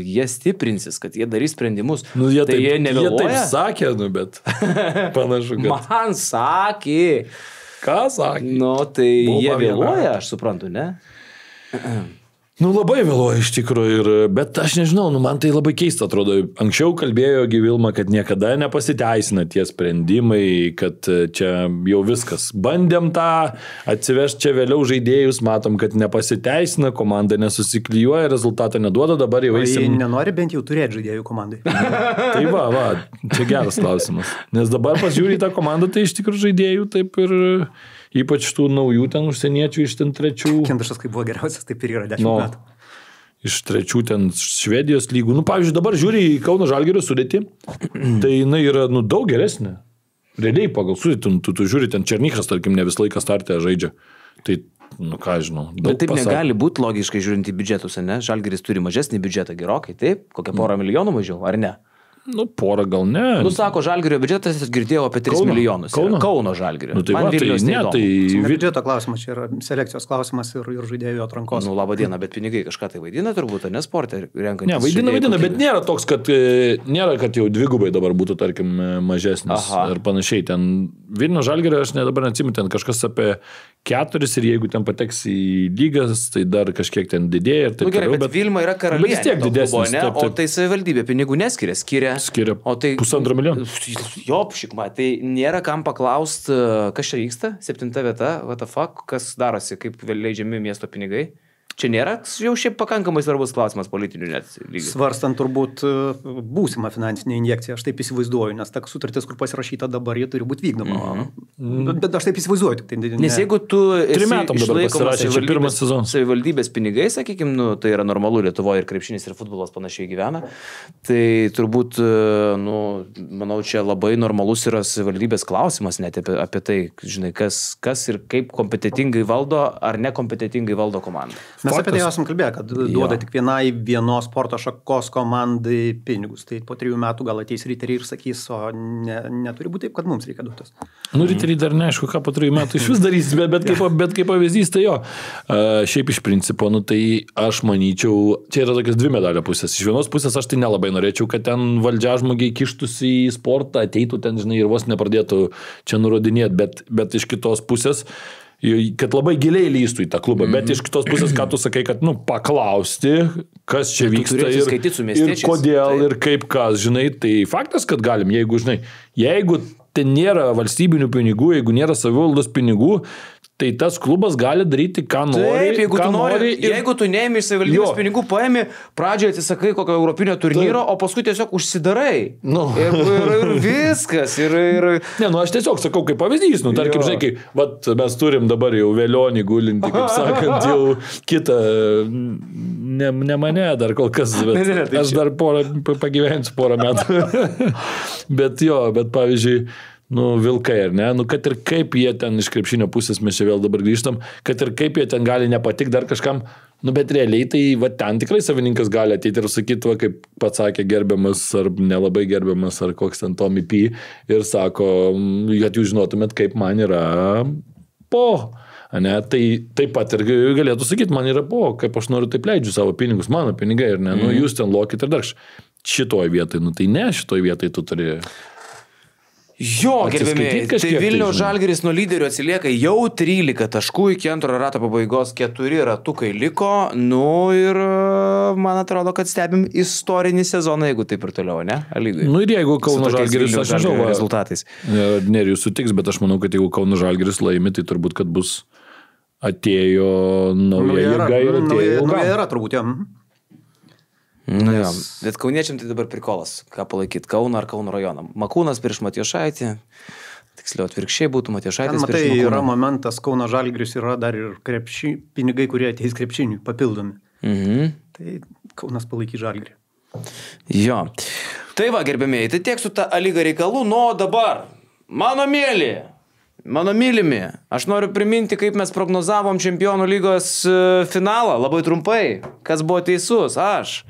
jie stiprinsis, kad jie darys sprendimus. Nu, jie tai taip, jie nevėluoja? Jie taip sakė, bet panašu, kad... Man sakė. Ką sakė? Nu, tai jie vėluoja, aš suprantu, ne? Nu, labai vėluoja iš tikrųjų, bet aš nežinau, man tai labai keista atrodo. Anksčiau kalbėjo Vilma, kad niekada nepasiteisina tie sprendimai, kad čia jau viskas. Bandėm tą, atsivežti čia vėliau žaidėjus, matom, kad nepasiteisina, komanda nesusiklijuoja, rezultato neduoda, dabar jau eisim. Jie nenori bent jau turėti žaidėjų komandai. Tai va, čia geras klausimas. Nes dabar pažiūrį tą komandą, tai iš tikrųjų žaidėjų taip ir ypač tų naujų ten užsieniečių iš ten trečių. Kindašas, kai buvo geriausias, taip ir yra 10 metų. Iš trečių ten Švedijos lygų. Nu, pavyzdžiui, dabar žiūri į Kauno Žalgirio sudėtį, tai jinai yra, nu, daug geresnė. Realiai pagal sudėtį, tu žiūri, ten Černychas, tarkim, ne visą laiką startę žaidžia. Tai, nu, ką žinau. Bet taip negali būti logiškai žiūrint į biudžetus, ne? Žalgiris turi mažesnį biudžetą gerokai, taip? Kokią porą milijonų mažiau, ar ne? Nu, porą gal ne. Nu, sako, Žalgirio biudžetas, girdėjau apie 3 milijonus. Kauno Žalgirio. Nu, tai man Vilnius ne, tai biudžeto klausimas, čia yra selekcijos klausimas ir žaidėjų atrankos. Nu, laba diena, bet pinigai kažką tai vaidina turbūt, ne sportė renkantis. Ne, vaidina, bet nėra toks, kad jau dvigubai dabar būtų, tarkim, mažesnis ir panašiai. Ten Vilnius Žalgirio, aš dabar neatsimu, ten kažkas apie 4 ir jeigu ten pateks į lygas, tai dar kažkiek ten didėja. Nu, gerai, bet Vilma yra karalienė. Vis tiek didesnis. O tai savivaldybė pinigų neskiria, skiria o tai 1,5 milijono. Jo, šikma, tai nėra kam paklausti, kas čia vyksta, 7 vieta, what the fuck, kas darosi, kaip leidžiami miesto pinigai. Čia nėra jau šiaip pakankamai svarbus klausimas politinių net lygių. Svarstant turbūt būsimą finansinę injekciją, aš taip įsivaizduoju, nes ta sutartis, kur pasirašyta dabar, jie turi būti vykdoma. Bet aš taip įsivaizduoju. Nes jeigu tu esi išlaikomas savivaldybės pinigai, sakykime, nu, tai yra normalu, Lietuvoje ir krepšinis ir futbolas panašiai gyvena, tai turbūt, nu, manau, čia labai normalus yra savivaldybės klausimas net apie tai, žinai, kas ir kaip kompetitingai valdo ar nekompetitingai valdo komandą. Mes apie tai esam kalbėję, kad duoda tik vienos sporto šakos komandai pinigus. Tai po 3 metų gal ateis riteriai ir sakys, o neturi būti taip, kad mums reikia duotas. Nu, riteriai dar neaišku, ką po 3 metų iš vis darys, bet kaip pavyzdys, tai jo. Šiaip iš principo, nu, tai aš manyčiau, čia yra tokias 2 medalio pusės. Iš vienos pusės aš tai nelabai norėčiau, kad ten valdžiažmogiai kištųsi į sportą, ateitų ten, žinai, ir vos nepradėtų čia nurodinėti, bet iš kitos pusės, kad labai giliai lįstų į tą klubą, bet iš kitos pusės, ką tu sakai, kad, nu, paklausti, kas čia vyksta ir kodėl ir kaip kas, žinai, tai faktas, kad galim, jeigu ten nėra valstybinių pinigų, jeigu nėra savivaldos pinigų, tai tas klubas gali daryti, ką nori. Taip, jeigu tu neimi iš savivaldybės pinigų, paimi, pradžioje atsisakai kokio europinio turnyro, o paskui tiesiog užsidarai. Nu. Ir viskas. Ne, nu aš tiesiog sakau, kaip pavyzdys, nu tarkim, žinai, kai mes turim dabar jau Velionį gulinti, kaip sakant, jau kitą, ne mane dar kol kas, bet aš dar pagyvensiu porą metų. Bet pavyzdžiui, nu, Vilkai, ar ne? Nu, kad ir kaip jie ten iš krepšinio pusės, mes čia vėl dabar grįžtam, kad ir kaip jie ten gali nepatikti dar kažkam, nu, bet realiai tai va ten tikrai savininkas gali ateiti ir sakyti, va, kaip pats sakė gerbiamas ar nelabai gerbiamas ar koks ten Tommy P. ir sako, kad jūs žinotumėt, kaip man yra ne? Tai taip pat ir galėtų sakyti, man yra kaip aš noriu, taip leidžiu savo pinigus, mano pinigai, ir ne? Nu, jūs ten lokit ir dar šitoj vietoj, nu, tai ne, šitoj vietoj tu turi... Jo, gerbėmiai, tai Vilniaus Žalgiris nuo lyderių atsilieka jau 13 taškų iki antro rato pabaigos, 4 ratukai liko, nu ir man atrodo, kad stebim istorinį sezoną, jeigu taip ir toliau, ne? Lygai. Nu ir jeigu Kauno Žalgiris, aš nežinau, rezultatais. Nerijus sutiks, bet aš manau, kad jeigu Kauno Žalgiris laimi, tai turbūt, kad bus atėjo nauja jėga ir atėjo nauja era turbūt, jo. Nu, jo. Bet kauniečiam tai dabar prikolas, ką palaikyti, Kauną ar Kauno rajoną. Makūnas prieš Matijošaitį, tiksliau atvirkščiai būtų Matijošaitis prieš Makūną. Tai yra momentas, Kauno Žalgiris yra dar ir pinigai, kurie ateis krepšiniui, papildomi. Tai Kaunas palaikys Žalgirį. Jo. Tai va, gerbėmėjai, tai tiek su ta lyga reikalų, nu dabar, mano mylimi, aš noriu priminti, kaip mes prognozavom Čempionų lygos finalą, labai trumpai, kas buvo teisus, aš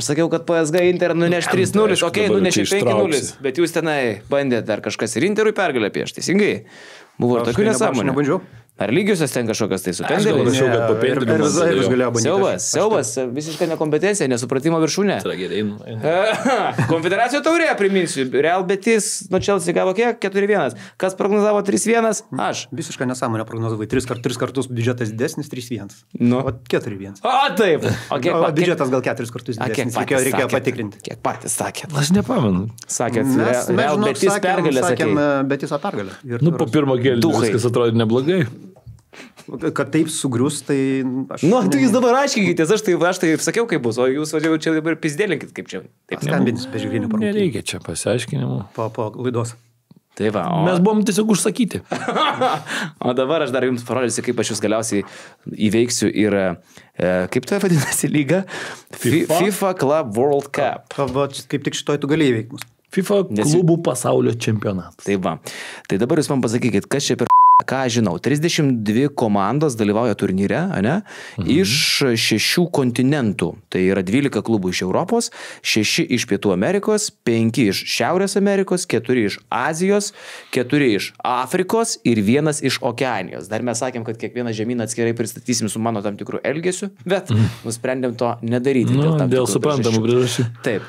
sakiau, kad PSG Inter nuneš 3-0, nunešė 5-0, bet jūs tenai bandėte dar kažkas ir Interui pergalę piešti, teisingai, buvo ir tokių nesąmonių. Ar lygiusios ten kažkokias tai su pendeliais? Aš kad papendelimas. Siaubas, visiška nekompetencija, nesupratimo viršūnė. Konfederacijų taurė, priminsiu, Real Betis nuo Chelsea gavo kiek? 4-1. Kas prognozavo 3-1? Aš. Visiška nesąmonė prognozavai. 3 kartus biudžetas didesnis, 3-1. Nu. O 4-1. Taip. Biudžetas gal 4 kartus didesnis. Reikėjo patikrinti. Kiek patys sakėt? Aš nepamenu. Sakėt, Real Betis pergalę sakė. Betis pergalę. Nu, po pirmo kėlinio viskas atrodė neblogai. Kad taip sugrius, tai... Nu, tai jūs dabar aiškinkitės, aš tai sakiau, kaip bus, o jūs čia dabar pizdėlinkit, kaip čia. Skambintis be žiūrinių parungtinių. Nereikia čia pasiaiškinimų. Po laidos. Tai va, Mes buvom tiesiog užsakyti. O dabar aš dar jums parodysiu, kaip aš jūs galiausiai įveiksiu ir kaip tai vadinasi lyga? FIFA Club World Cup. Kaip tik šitoj tu gali įveikti mus. FIFA klubų pasaulio čempionatas. Tai va. Tai dabar jūs man pasakykit, kas čia per... Ką žinau, 32 komandos dalyvauja turnyre, ne? Iš 6 kontinentų. Tai yra 12 klubų iš Europos, 6 iš Pietų Amerikos, 5 iš Šiaurės Amerikos, 4 iš Azijos, 4 iš Afrikos ir 1 iš Okeanijos. Dar mes sakėm, kad kiekvieną žemyną atskirai pristatysim su mano tam tikrų elgesiu, bet nusprendėm to nedaryti. Dėl suprantamų priežasčių. Taip.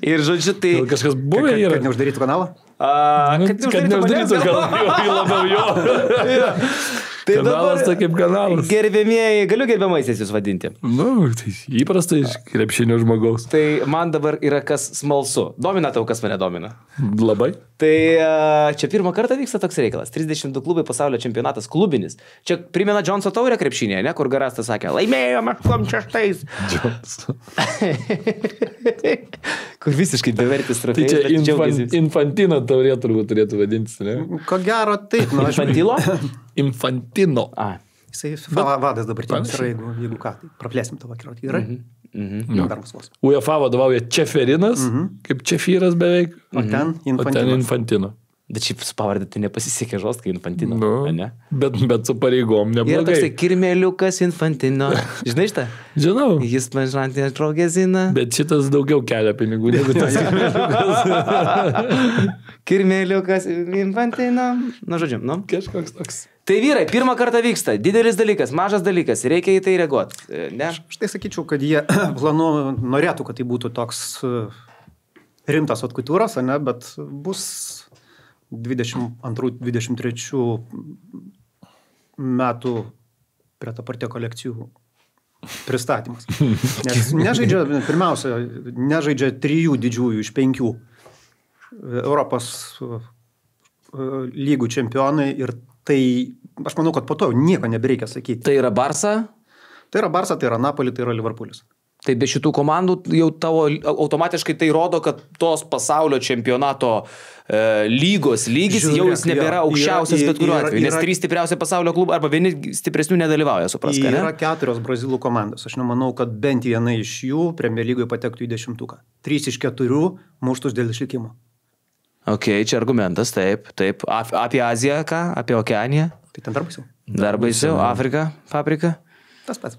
Ir žodžiu, tai... Gal kažkas buvo ir... Kad neuždarytų kanalą? Kad neuždarytų kanalą, labiau jo. Tai kanalas tai kaip kanalas. Gerbėmieji, galiu gerbiamaisiais jūs vadinti. Tai įprastai iš krepšinio žmogaus. Tai man dabar yra kas smalsu. Domina tau, kas mane domina? Labai. Tai čia pirmą kartą vyksta toks reikalas. 32 klubai pasaulio čempionatas klubinis. Čia primena Džonso taurę krepšinėje, ne? Kur Garastas sakė, laimėjome 6. Kur visiškai bevertis trofėjus. Tai čia Infantino taurė turėtų vadintis, ne? Ko gero taip. Infantilo? Infantino. Jisai FIFA vadas dabartinis yra, jeigu ką, tai praplėsim tavo akiratį. Yra? Dar Maskvos. UEFA vadovauja Čeferinas, kaip Čefyras beveik. O ten Infantino. Bet šiaip su pavardė tai nepasisekė žostkai Infantino. Ne? Bet su pareigom neblogai. Ir toksai Kirmeliukas Infantino. Žinai šitą? Žinau. Jis mažantį draugėzina. Bet šitas daugiau kelia pinigų negu tas Kirmeliukas Infantino. Na, žodžiu, nu. Kažkoks toks. Tai vyrai, pirmą kartą vyksta. Didelis dalykas, mažas dalykas. Reikia į tai reaguoti. Ne? Štai sakyčiau, kad jie norėtų, kad tai būtų toks rimtas atkultūros, ne, bet bus 22-23 metų prie tą partį kolekcijų pristatymas. Nes nežaidžia 3 didžiųjų iš 5 Europos lygų čempionai ir tai, aš manau, kad po to nieko nebereikia sakyti. Tai yra Barsa? Tai yra Barsa, tai yra Napoli, tai yra Liverpoolis. Tai be šitų komandų jau tavo automatiškai tai rodo, kad tos pasaulio čempionato lygos lygis jau jis nebėra aukščiausias bet kuriuo atveju, nes 3 stipriausi pasaulio klubai arba vieni stipresnių nedalyvauja, suprask, ne? Yra 4 brazilų komandos. Aš nemanau, kad bent viena iš jų Premier lygoje patektų į 10. 3 iš 4 muštus dėl išlikimo. Ok, čia argumentas, taip. Apie Aziją ką? Apie Okeaniją? Tai ten dar baisiau. Dar baisiau. Afrika, paprika? Tas pats.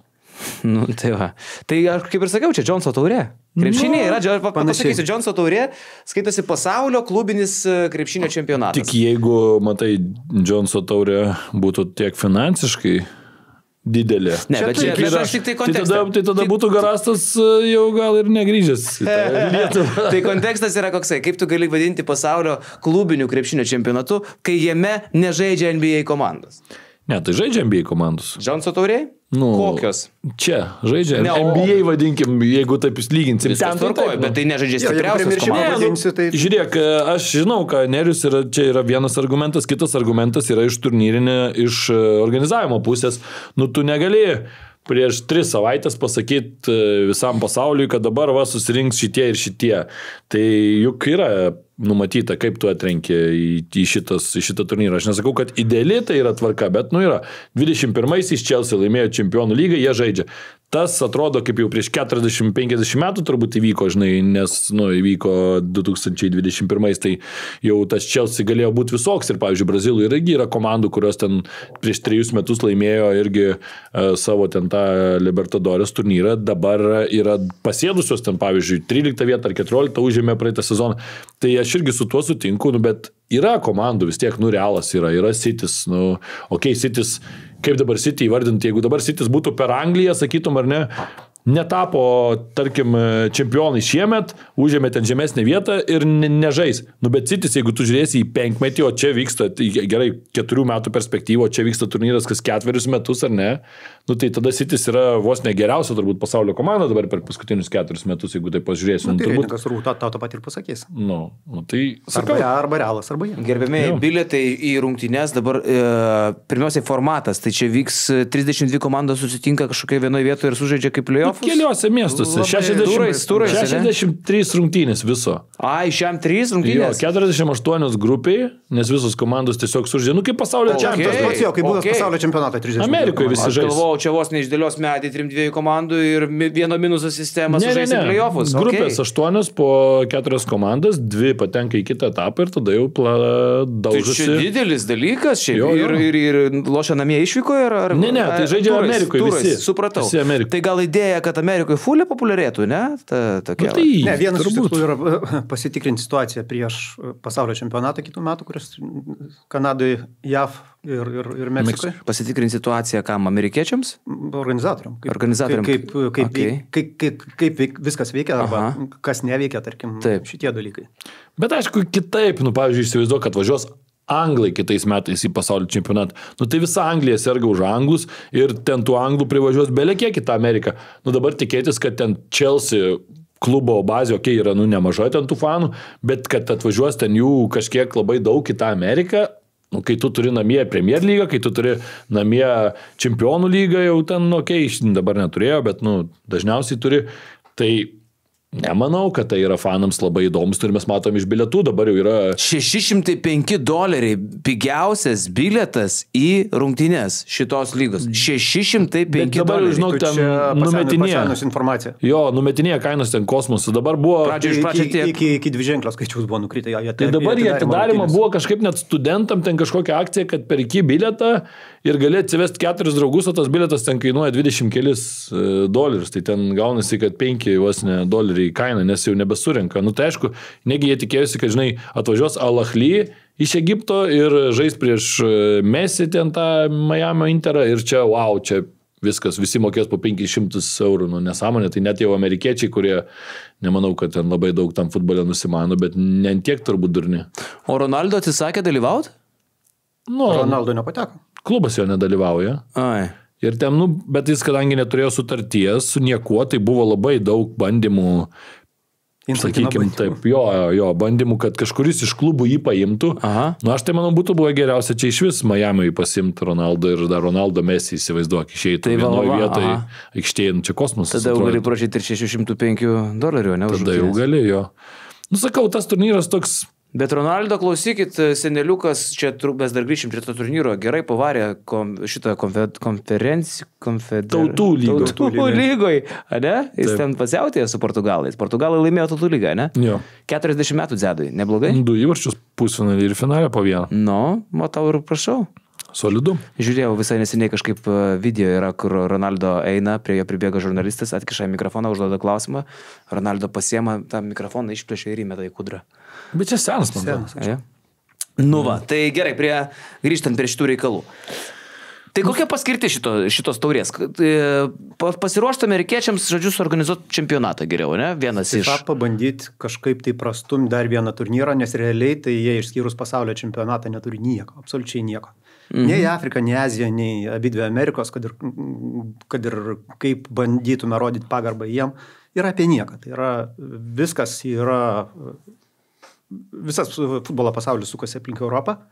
Nu, tai va. Tai aš kaip ir sakiau, čia Džonso taurė. Krepšinė yra, pasakysiu, Džonso taurė skaitosi pasaulio klubinis krepšinio čempionatas. Tik jeigu, matai, Džonso taurė būtų tiek finansiškai didelė. Ne, bet aš tik tai kontekstą. Tai tada būtų Garastas jau gal ir negrįžęs į tą Lietuvą. Tai kontekstas yra koksai, kaip tu gali vadinti pasaulio klubinių krepšinio čempionatu, kai jame nežaidžia NBA komandos. Ne, tai žaidžia NBA komandos. Džonso taurė? Kokios? Čia žaidžia NBA, vadinkim, jeigu taip lyginsim. Viskas tvarkoja, bet tai nežaidžia stipriausios komandos. Žiūrėk, aš žinau, ką Nerius yra, čia yra vienas argumentas, kitas argumentas yra iš turnyrinė, iš organizavimo pusės. Nu, tu negali prieš 3 savaitės pasakyti visam pasauliui, kad dabar va susirinks šitie ir šitie. Tai juk yra numatyta, kaip tu atrenki į šitą turnyrą. Aš nesakau, kad ideali tai yra tvarka, bet yra. 21-aisiais Chelsea laimėjo čempionų lygą, jie žaidžia. Tas atrodo, kaip jau prieš 40-50 metų turbūt įvyko, žinai, nes įvyko 2021, tai jau tas Chelsea galėjo būti visoks ir, pavyzdžiui, Brazilų irgi yra komandų, kurios ten prieš 3 metus laimėjo irgi savo ten tą Libertadores turnyrą, dabar yra pasėdusios ten, pavyzdžiui, 13 vietą ar 14 užėmė praeitą sezoną. Tai aš irgi su tuo sutinku, bet yra komandų vis tiek, Realas yra City's, City's, kaip dabar City įvardinti, jeigu dabar City's būtų per Angliją, sakytum ar ne, netapo, tarkim, čempionai šiemet, užėmė ten žemesnę vietą ir nežais. Bet City's, jeigu tu žiūrėsi į 5-metį, o čia vyksta, gerai, 4 metų perspektyvo, čia vyksta turnyras kas 4 metus ar ne, Nu, tai tada City's yra vos negeriausia turbūt pasaulio komanda dabar per paskutinius 4 metus, jeigu tai pažiūrėsim. Tai turbūt reitingas turbūt tą patį ir pasakys. Nu, tai sakau. Arba Realas, arba jie. Gerbėmiai, bilietai į rungtynes dabar pirmiausiai formatas. Tai čia vyks 32 komandos susitinka kažkokia vienoje vietoje ir sužaidžia kaip playoffs. Keliuose miestuose. 63 rungtynės viso. Ai, šiam 3 rungtynės. Jo, 48 grupiai, nes visos komandos tiesiog sužaidžia. Nu, kaip pasaulio čempionatas. Pats jo, kaip buvęs pasaulio čempionato 30. Amerikoje visi žais. Čia vos neišdėlios metai 3-2 komandų ir vieno minuso sistema sužaisi playoffs. Grupės 8 po 4 komandas, 2 patenka į kitą etapą ir tada jau daužosi. Tai čia didelis dalykas šiaip. Ir lošia namie išvykoje ar... Ne, tai žaidžia Amerikoje visi. Supratau. Visi Amerikoje. Tai gal idėja, kad Amerikoje fulė populiarėtų, ne? Tokia. Ne, vienas iš tikslų yra pasitikrinti situaciją prieš pasaulio čempionatą kitų metų, kuris Kanadoje, JAV ir Meksikoje. Pasitikrinti situaciją kam? Amerikiečiams? Organizatoriam. Kaip viskas veikia arba kas neveikia, tarkim, šitie dalykai. Bet aišku, kitaip, pavyzdžiui, įsivaizduoju, kad važiuos Anglai kitais metais į pasaulio čempionatą. Tai visa Anglija serga už anglus ir ten tų anglų privažiuos belekiek į tą Ameriką. Dabar tikėtis, kad ten Chelsea klubo bazė, yra nemažai ten tų fanų, bet kad atvažiuos ten jų kažkiek labai daug į tą Ameriką, kai tu turi namie Premier lygą, kai tu turi namie Čempionų lygą, jau ten, dabar neturėjo, bet dažniausiai turi, tai nemanau, kad tai yra fanams labai įdomus ir mes matom iš bilietų, dabar jau yra... $605 pigiausias bilietas į rungtynes šitos lygos. $605. Dabar, žinau, ten numetinėje. Jo, numetinėje kainos ten kosmosų. Dabar buvo... Iki 2 ženklios skaičiaus buvo nukritę. Tai dabar jie atidarimą buvo kažkaip net studentam ten kažkokią akciją, kad perki bilietą ir gali atsivesti 4 draugus, o tas bilietas ten kainuoja $20 kelis. Tai ten gaunasi, kad $5 kainą, nes jau nebesurenka. Tai aišku, negi jie tikėjusi, kad, atvažiuos Al-Ahly iš Egipto ir žais prieš Messi ten tą Miami Interą ir čia, čia viskas, visi mokės po €500. Nesąmonė, tai net jau amerikiečiai, kurie, nemanau, kad ten labai daug tam futbole nusimano, bet ne tiek turbūt durni. O Ronaldo atsisakė dalyvauti? Ronaldo nepateko. Klubas jo nedalyvauja. Ai. Ir ten, bet jis, kadangi neturėjo sutarties su niekuo, tai buvo labai daug bandymų, sakykime, taip, bandymų, kad kažkuris iš klubų jį paimtų. Aš tai, manau, būtų buvo geriausia čia iš vis Miami pasimti Ronaldo ir dar Ronaldo Messi, įsivaizduok, išeitų vienoje vietoje aikštėje, čia kosmosas. Tada jau gali prašyti ir $605, ne? Tada jau gali, jo. Sakau, tas turnyras toks... Bet Ronaldo, klausykit, seneliukas, čia mes dar grįšim prie to turnyro, gerai pavarė šitą Tautų lygoj, ne? Jis ten pasiautėjo su Portugalais. Portugalai laimėjo Tautų lygą, ne? Jo. 40 metų Zedui, neblogai? 2 įvarčius pusfinalį ir finalę po vieną. Matau ir prašau. Solidu. Žiūrėjau visai neseniai kažkaip video yra, kur Ronaldo eina, prie jo pribėga žurnalistas, atkiša mikrofoną, užduoda klausimą, Ronaldo pasiema tą mikrofoną, išplėšia ir įmeta į kudrą. Bet čia senas, man. Tai gerai, grįžtant prie šitų reikalų. Tai kokia paskirti šitos taurės? Pasiruošti amerikiečiams, žodžiu, suorganizuoti čempionatą geriau, ne? Vienas iš... Pabandyti kažkaip tai prastumti dar vieną turnyrą, nes realiai tai jie išskyrus pasaulio čempionatą neturi nieko, absoliučiai nieko. Nei Afrika, nei Azija, nei abidvi Amerikos, kad ir kaip bandytume rodyti pagarbą jiem, yra apie nieką. Tai yra, visas futbolo pasaulis sukasi aplink Europą.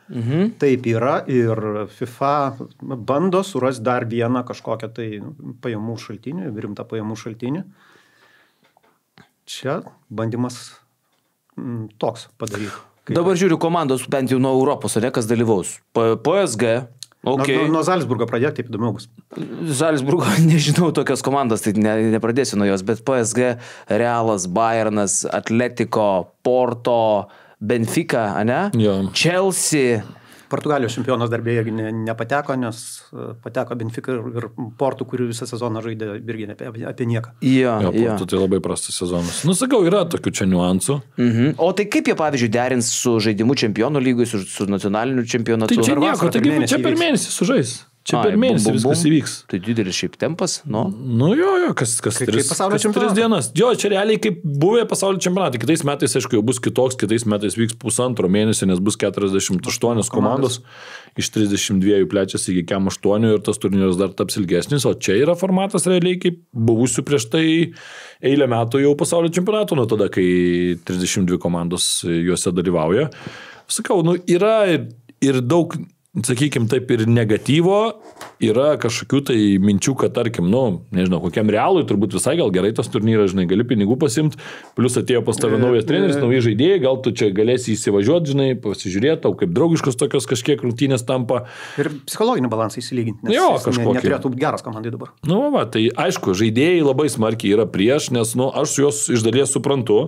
Taip yra ir FIFA bando surasti dar vieną kažkokią tai pajamų šaltinį, rimtą pajamų šaltinį. Čia bandymas toks padaryti. Dabar žiūriu komandos bent jau nuo Europos, ne, kas dalyvaus. PSG. Okay. Nuo Zalzburgo pradėti, taip įdomiau bus. Zalzburgo, nežinau tokios komandos, tai nepradėsiu nuo jos, bet PSG, Realas, Bayernas, Atletico, Porto, Benfica, ne? Chelsea. Portugalijos čempionas darbėje nepateko, nes pateko Benfica ir Porto, kurių visą sezoną žaidė irgi apie nieką. Porto tai labai prastas sezonas. Sakau, yra tokių čia niuansų. O tai kaip jie, pavyzdžiui, derins su žaidimu čempionų lygui, su nacionaliniu čempionatu? Tai čia nieko, čia per mėnesį sužais. Čia per mėnesį viskas įvyks. Tai didelis šiaip tempas, nu. Nu jo, kas Kaip 3 dienas. Jo, čia realiai kaip buvę pasaulio čempionatai. Kitais metais, aišku, jau bus kitoks, kitais metais vyks 1,5 mėnesio, nes bus 48 komandos. Iš 32 plečiasi iki 8 ir tas turnyras dar taps ilgesnis, o čia yra formatas realiai kaip buvusių prieš tai eilę metų jau pasaulio čempionatų, nuo tada, kai 32 komandos juose dalyvauja. Sakau, nu yra ir daug, sakykime taip, ir negatyvo, yra kažkokių tai minčių, kad tarkim, nu, nežinau, kokiam Realui turbūt visai gal gerai tas turnyras, žinai, gali pinigų pasimti, plus atėjo pas tave naujas treneris, nauji žaidėjai, gal tu čia galėsi įsivažiuoti, žinai, pasižiūrėti, tau kaip draugiškos tokios kažkiek rungtynės tampa. Ir psichologinį balansą įsilyginti, nes jo, kažkokį. Neturėtų būti geras komandai dabar. Nu, va, tai aišku, žaidėjai labai smarkiai yra prieš, nes, nu, aš juos iš dalies suprantu,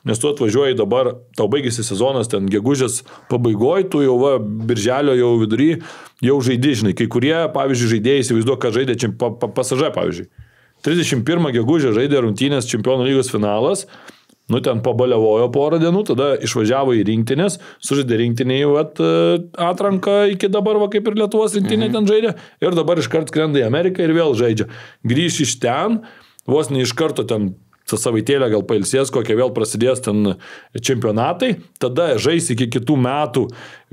nes tu atvažiuoji dabar, tau baigėsi sezonas, ten gegužės pabaigoje, tu jau va, birželio jau vidury, jau žaidži, žinai, kai kurie, pavyzdžiui, žaidėjai įsivaizduoja, kad žaidė pasažą, pavyzdžiui. 31 gegužę žaidė rungtynės Čempionų lygos finalas, nu ten pabaliavojo porą dienų, tada išvažiavo į rinktinės, sužaidė rinktinėje atranką iki dabar, va, kaip ir Lietuvos rinktinė ten žaidė, ir dabar iškart skrenda į Ameriką ir vėl žaidžia. Grįš iš ten, vos ne iš karto ten savaitėlę gal pailsės, kokie vėl prasidės ten čempionatai, tada žais iki kitų metų,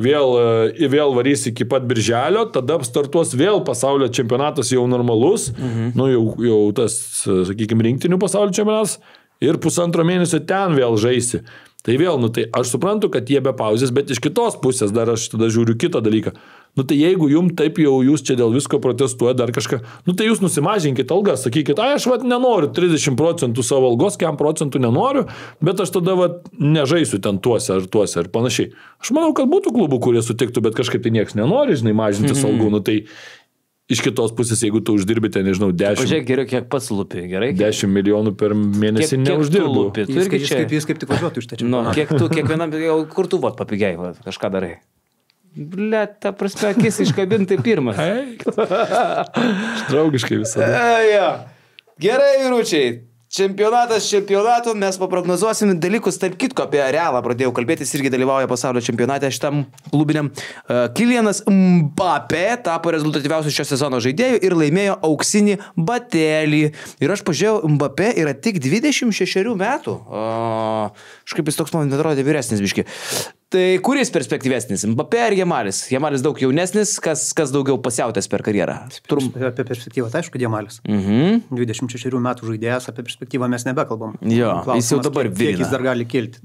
vėl varys iki pat birželio, tada startuos vėl pasaulio čempionatas jau normalus, nu jau tas, sakykime, rinktinių pasaulio čempionatas ir 1,5 mėnesio ten vėl žaisi. Tai vėl, nu tai aš suprantu, kad jie be pauzės, bet iš kitos pusės dar aš tada žiūriu kitą dalyką. Nu tai jeigu jums taip jau jūs čia dėl visko protestuoja dar kažką, nu tai jūs nusimažinkit algas, sakykit, aš nenoriu 30% savo algos, 1% nenoriu, bet aš tada nežaisiu ten tuose ir panašiai. Aš manau, kad būtų klubų, kurie sutiktų, bet kažkaip tai nieks nenori, žinai, mažintis algų, nu tai iš kitos pusės, jeigu tu uždirbite, nežinau, 10... Pažiūrėk geriau, kiek pats lupi, gerai? 10 milijonų per mėnesį neuždirbu. Jis kaip tik važiuotų iš tačiau. Nu, kiek tu, kiekvienam, kur tu papigiai, kažką darai? Blet, ta prasme, akis iškabintai pirmas. Draugiškai visada. Gerai, vyručiai. Čempionatas čempionato, mes paprognozuosim dalykus, tarp kitko apie Realą pradėjau kalbėtis, irgi dalyvauja pasaulio čempionate šitam klubiniam. Kylianas Mbappé tapo rezultatyviausiu šio sezono žaidėjų ir laimėjo auksinį batelį. Ir aš pažiūrėjau, Mbappé yra tik 26 metų. Kažkaip jis toks man atrodė vyresnis biški. Tai kuris perspektyvesnis? Mbappé ar Jamalis? Jamalis daug jaunesnis, kas daugiau pasiautęs per karjerą? Apie perspektyvą, tai aišku, Jamalis. 26 metų žaidėjas, apie perspektyvą mes nebekalbam. Jo, jis jau dabar kiek jis dar gali kilti.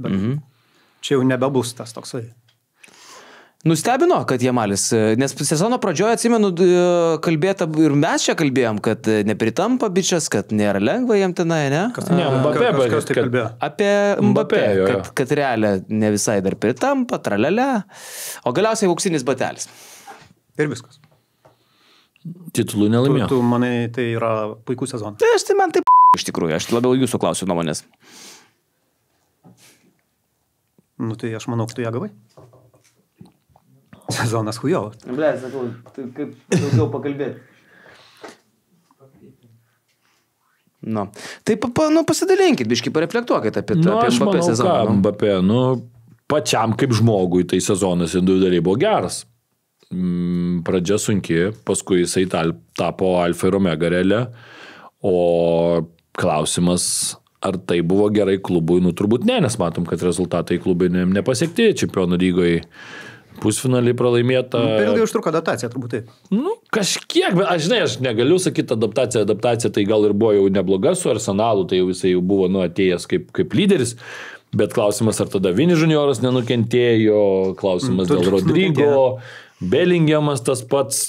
Čia jau nebebus tas toksai. Nustebino, kad Jamalis, nes sezono pradžioje, atsimenu, kalbėta ir mes čia kalbėjom, kad nepritampa bičias, kad nėra lengva jam tenai, ne? Ne, Mbappé, kažkas tai kalbėjo. Apie Mbappé, kad realiai ne visai dar pritampa, tralele, o galiausiai auksinis batelis. Ir viskas. Titulų nelaimėjo. Tu manai, tai yra puikus sezonas. Tai man taip iš tikrųjų, aš labiau jūsų klausiu nuomonės. Nu tai aš manau, kad tu ją gavai. Sezonas hujovas. Ble, sakau, tai kaip daugiau pakalbėti. Nu, tai pasidalinkit, biškai pareflektuokit apie Mbappé sezoną. Mbappé, pačiam kaip žmogui tai sezonas individualiai buvo geras. Pradžia sunki, paskui jisai tapo alfa ir omega realia, o klausimas, ar tai buvo gerai klubui, turbūt ne, nes matom, kad rezultatai klubai nepasiekti Čempionų lygoje. Pusfinalį pralaimėta. Per ilgai užtruko adaptacija, turbūt taip. Kažkiek, bet aš negaliu sakyti adaptacija tai gal ir buvo jau nebloga su Arsenalu, tai jau jisai jau buvo atėjęs kaip lyderis, bet klausimas, ar tada Vini junioras nenukentėjo, klausimas dėl Rodrygo, Belingiamas tas pats,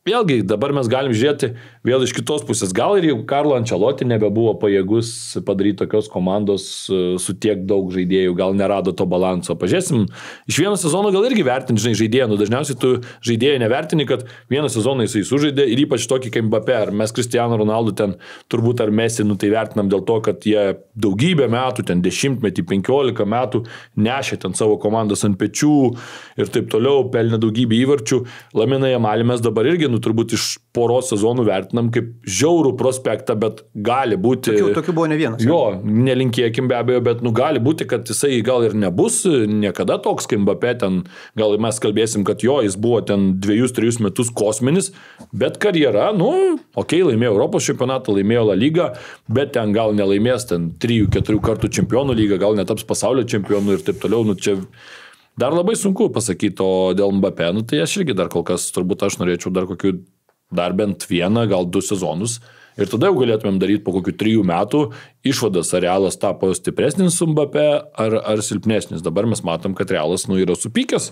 vėlgi, dabar mes galim žiūrėti vėl iš kitos pusės. Gal ir jau Carlo Ancelotti nebebuvo pajėgus padaryti tokios komandos su tiek daug žaidėjų, gal nerado to balanso. Pažiūrėsim, iš vieno sezono gal irgi vertinti, žaidėją. Dažniausiai tu žaidėjai nevertini, kad vieną sezoną jisai sužaidė ir ypač tokį kaip Mbappé. Ar mes Cristiano Ronaldo ten turbūt ar Messi, tai vertinam dėl to, kad jie daugybę metų, ten 10, 15 metų nešė ten savo komandas ant pečių ir taip toliau, pelnė daugybę įvarčių. Lamine Yamalį mes dabar irgi, turbūt iš poros sezonų vertinam vertinam kaip žiaurų prospektą, bet gali būti... Tokių buvo ne vienas. Jo, nelinkėkim be abejo, bet gali būti, kad jisai gal ir nebus niekada toks, kaip Mbappé ten, gal mes kalbėsim, kad jo, jis buvo ten 2-3 metus kosminis, bet karjera, laimėjo Europos čempionatą, laimėjo La Lygą, bet ten gal nelaimės ten 3-4 kartų čempionų lygą, gal netaps pasaulio čempionu ir taip toliau, čia... Dar labai sunku pasakyti, o dėl Mbappé, tai aš irgi dar kol kas, turbūt aš norėčiau dar bent 1, gal 2 sezonus. Ir tada jau galėtumėm daryti po kokių 3 metų išvadas, ar Realas tapo stipresnis su Mbappé, ar silpnesnis. Dabar mes matom, kad Realas yra supykęs.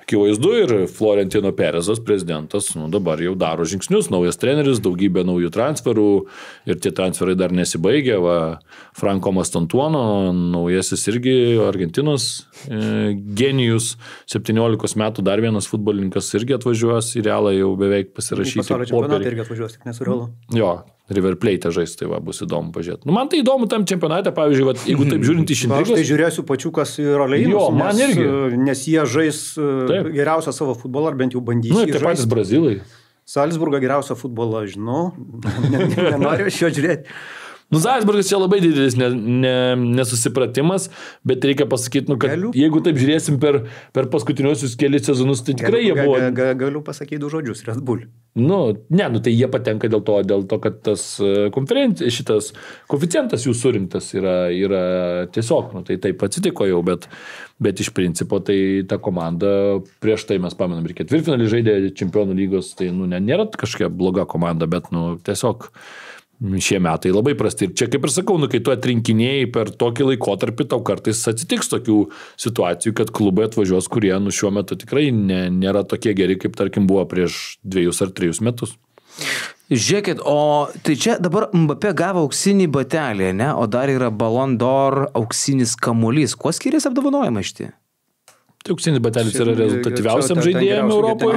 Akivaizdu ir Florentino Perezas, prezidentas, dabar jau daro žingsnius, naujas treneris, daugybė naujų transferų ir tie transferai dar nesibaigė. Franco Mastantuono, naujasis irgi Argentinos genijus, 17 metų dar vienas futbolininkas irgi atvažiuos į Realą, jau beveik pasirašyti. Pasaulio čempionatą irgi atvažiuos, tik nesu Realu. Jo, River Plate žais, tai bus įdomu pažiūrėti. Man tai įdomu tam čempionate, pavyzdžiui, jeigu taip žiūrint iš intrigos. Aš tai žiūrėsiu pačiukas ir Oleinus, jo, man irgi. Nes jie žais geriausią savo futbolą, ar bent jau bandys. Tai patys Brazilai. Salzburgo geriausią futbolą, žinau, nenoriu šio žiūrėti. Salzburgas čia labai didelis nesusipratimas, bet reikia pasakyti, kad jeigu taip žiūrėsim per paskutiniuosius kelius sezonus, tai tikrai jie buvo... Galiu pasakyti 2 žodžius, Red Bull. Tai jie patenka dėl to, kad tas šitas koeficientas jų surinktas yra tiesiog, tai taip atsitiko jau, bet iš principo tai ta komanda, prieš tai mes pamenam ir ketvirtfinalį žaidė Čempionų lygos, tai nėra kažkokia bloga komanda, bet tiesiog šie metai labai prasti. Ir čia, kaip ir sakau, kai tu atrinkinėjai per tokį laikotarpį, tau kartais atsitiks tokių situacijų, kad klubai atvažiuos, kurie šiuo metu tikrai nėra tokie geri, kaip tarkim buvo prieš 2 ar 3 metus. Žiūrėkit, o tai čia dabar Mbappé gavo auksinį batelį, ne? O dar yra Ballon d'Or auksinis kamuolys. Kuo skiriasi apdovanojimai šitie? Tai auksinis batelis yra rezultatyviausiam žaidėjam Europoje,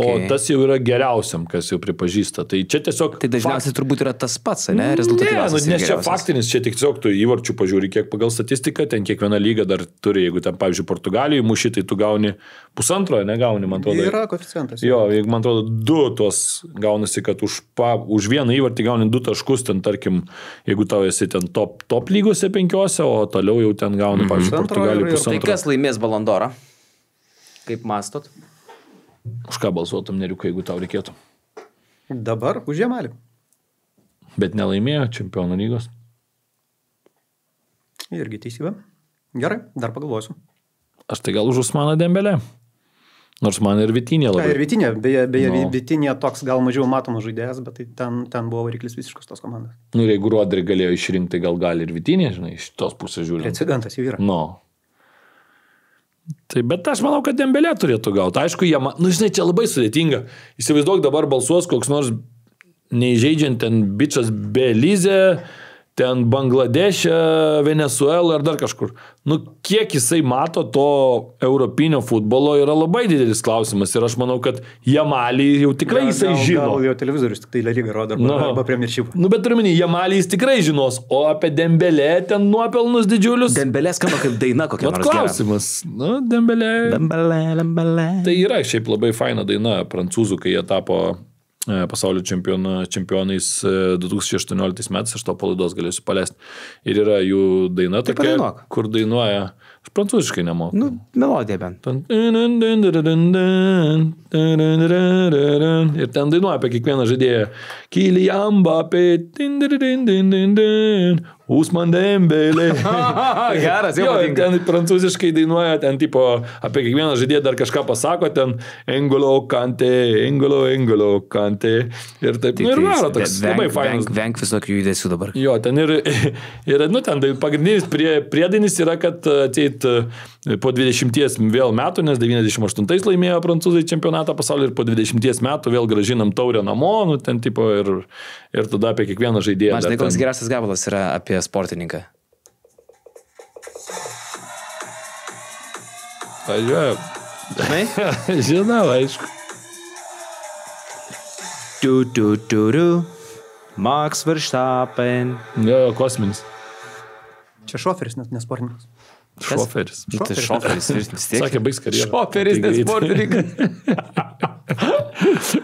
o tas jau yra geriausiam, kas jau pripažįsta. Tai čia tiesiog... Tai dažniausiai turbūt yra tas pats, ne? Rezultatyviausias. Nes čia faktinis, čia tiesiog tu įvarčių pažiūri, kiek pagal statistiką, ten kiekviena lyga dar turi, jeigu ten, pavyzdžiui, Portugalijoje muši, tai tu gauni 1,5, negauni, man atrodo. Yra koeficientas. Jo, jeigu man atrodo 2 tos gaunasi, kad už vieną įvartį gauni 2 taškus, ten tarkim, jeigu tau esi ten top lygose 5, o toliau jau ten gauni, pavyzdžiui, Portugalijoje 1,5. Tai kas laimės Ballon d'Orą? Kaip mastot? Už ką balsuotum, Neriukai, jeigu tau reikėtų? Dabar už Jamalį. Bet nelaimėjo Čempionų lygos. Irgi teisybė. Gerai, dar pagalvosiu. Aš tai gal už Usmaną Dembelę. Nors man ir Vitinė labai. Ir Vitinė, beje Vitinė toks gal mažiau matomas žaidėjas, bet tai ten buvo variklis visiškas tos komandos. Ir jeigu Rodri galėjo išrinkti, gal gali ir Vitinė, žinai, iš tos pusės žiūrint. Precedentas jau yra. Tai bet aš manau, kad Dembelė turėtų gauti. Aišku, žinai, čia labai sudėtinga. Įsivaizduok, dabar balsuos koks nors neįžeidžiant ten bičas Belizė, ten Bangladešė, Venezuela ar dar kažkur. Kiek jisai mato to europinio futbolo yra labai didelis klausimas. Ir aš manau, kad Jamalį jau tikrai jisai žino. Gal jo televizorius tik tai La Liga rodo arba Premiership. Bet turiminį, Jamalį jis tikrai žinos, o apie Dembelę ten nuopelnus didžiulius. Dembelė skamba kaip daina kokia nors gera. Klausimas. Dembelė. Tai yra šiaip labai faina daina prancūzų, kai jie tapo pasaulio čempionais 2018 metais, aš to palaidos galėsiu paleisti. Ir yra jų daina tokia, kur dainuoja, aš prancūziškai nemoku. Melodija bent. Ir ten dainuoja apie kiekvieną žaidėją. Kylian Mbappé, Usman Dembelė. Geras, jau patinka. Ten prancūziškai dainuoja, ten tipo apie kiekvieną žaidėją dar kažką pasako, ten Engolo Kante. Ir taip, ir varo toks labai fainas. Venk visokių judesių dabar. Jo, ten ir ten pagrindinis priedainis yra, kad ateit po 20 vėl metų, nes 98 laimėjo prancūzai čempionatą pasaulio ir po 20 metų vėl gražinam taurę namo, ten tipo ir tada apie kiekvieną žaidėją. Man žinai, koks geriausias gabalas yra apie sportininką. Važiuoju. Žinai? Žinau, aišku. Max Verstappen. Jo, kosminis. Čia šoferis, net nesportininkas. Šoferis. Tai šoferis vis tiek. Sakė, baigs karjerą. Šoferis, nesportininkas.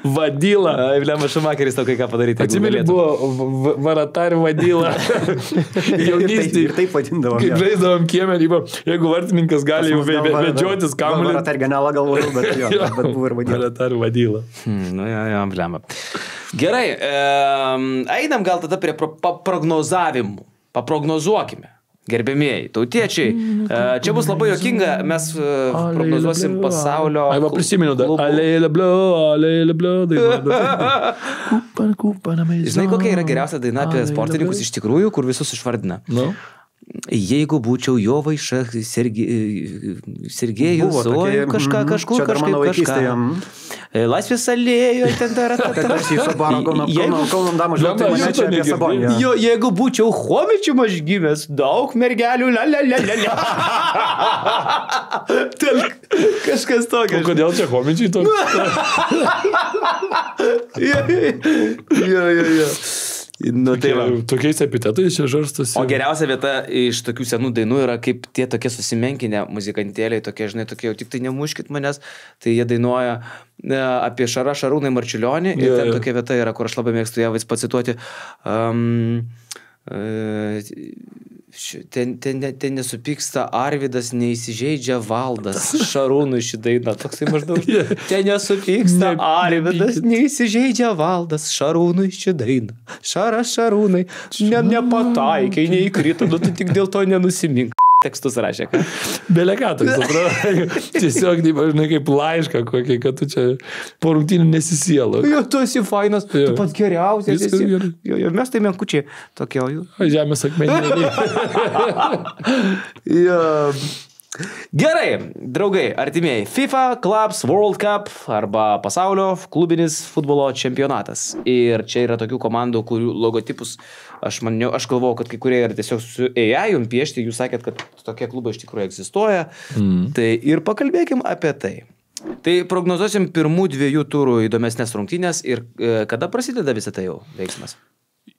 Vadyla. Blema Šumakeris tau kai ką padaryti. Atsimeni, buvo Varatari Vadyla. Jaunystėje. Ir taip vadindavom. Kaip žaisdavom kiemę, jeigu vartininkas gali jau vedžiotis kamuolį. Varatari Ganelą galvojau, bet buvo ir Vadyla. Varatari Vadyla. Nu, jo, blema. Gerai, einam gal tada prie prognozavimų. Paprognozuokime. Gerbėmieji, tautiečiai, čia bus labai juokinga, mes prognozuosim pasaulio... Ai, va prisimenu dar. Alėlė blio, daina. Žinai, kokia yra geriausia daina apie sportininkus iš tikrųjų, kur visus išvardina? Nu? Jeigu būčiau jo vaiša, Sergejus, oi, kažkur. Laisvės alėjoje, ten dar. Kauno Damo žvelgtai mane čia apie Sabonį. Jeigu būčiau Chomičium aš gimęs, daug mergelių, Ten kažkas tokio. Kodėl čia Chomičiai toks? Jo. Nu, tai va. Tokiais epitetais čia žarstosi. O geriausia vieta iš tokių senų dainų yra kaip tie tokie susimenkinę muzikantėliai, tokie, žinai, tokie jau tik tai nemuškit manęs, tai jie dainuoja apie Šarūnai Marčiulionį ir ten tokia vieta yra, kur aš labai mėgstu ją vis pacituoti. Ten nesupyksta Arvydas, neįsižeidžia Valdas, Šarūnui šį dainą, toksai maždaug. Ten nesupyksta Arvydas, neįsižeidžia Valdas, Šarūnui šį dainą. Šarūnai, nepataikiai, neįkrito, nu tu tik dėl to nenusimink. Tekstus rašė, ką? Belė ką toks, atrodo. Tiesiog, žinai, kaip laišką kokį, kad tu čia po rungtynių nesisielo. Jo, tu esi fainas, tu pats geriausias esi. Jo, mes tai menkučiai tokie, o jų. Žemės akmenėlį. Jo. Gerai, draugai, artimieji, FIFA Clubs World Cup arba pasaulio klubinis futbolo čempionatas. Ir čia yra tokių komandų, kurių logotipus aš galvojau, kad kai kurie yra tiesiog su AI piešti, jūs sakėt, kad tokie klubai iš tikrųjų egzistuoja. Tai ir pakalbėkim apie tai. Tai prognozuosim pirmų 2 turų įdomesnės rungtynės ir kada prasideda visą tai jau veiksmas?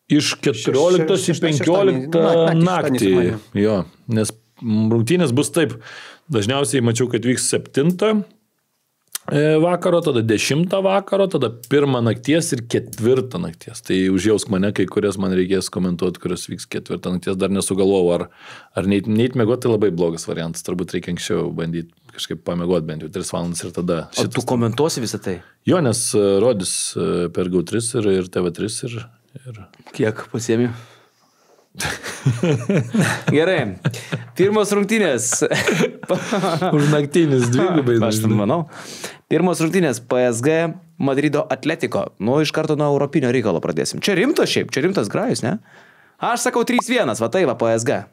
Iš 14 į 15 naktį. Jo, nes rungtynės bus taip. Dažniausiai mačiau, kad vyks 7 vakaro, tada 10 vakaro, tada 1 nakties ir 4 nakties. Tai užjausk mane, kai kurias man reikės komentuoti, kurios vyks 4 nakties. Dar nesugalvojau, ar neit mėgoti, tai labai blogas variantas. Turbūt reikia anksčiau bandyti kažkaip pamėgoti bent jau 3 valandas ir tada... O tu komentuosi visą tai? Jo, nes rodys per GAU3 ir TV3 ir... Kiek pasiėmė? Gerai. Pirmos rungtynės. Už naktinis dvigubai. Aš manau. Pirmos rungtynės PSG Madrido Atletico. Nu, iš karto nuo europinio reikalo pradėsim. Čia rimtas šiaip, čia rimtas grajus, ne? Aš sakau 3-1, va tai va PSG.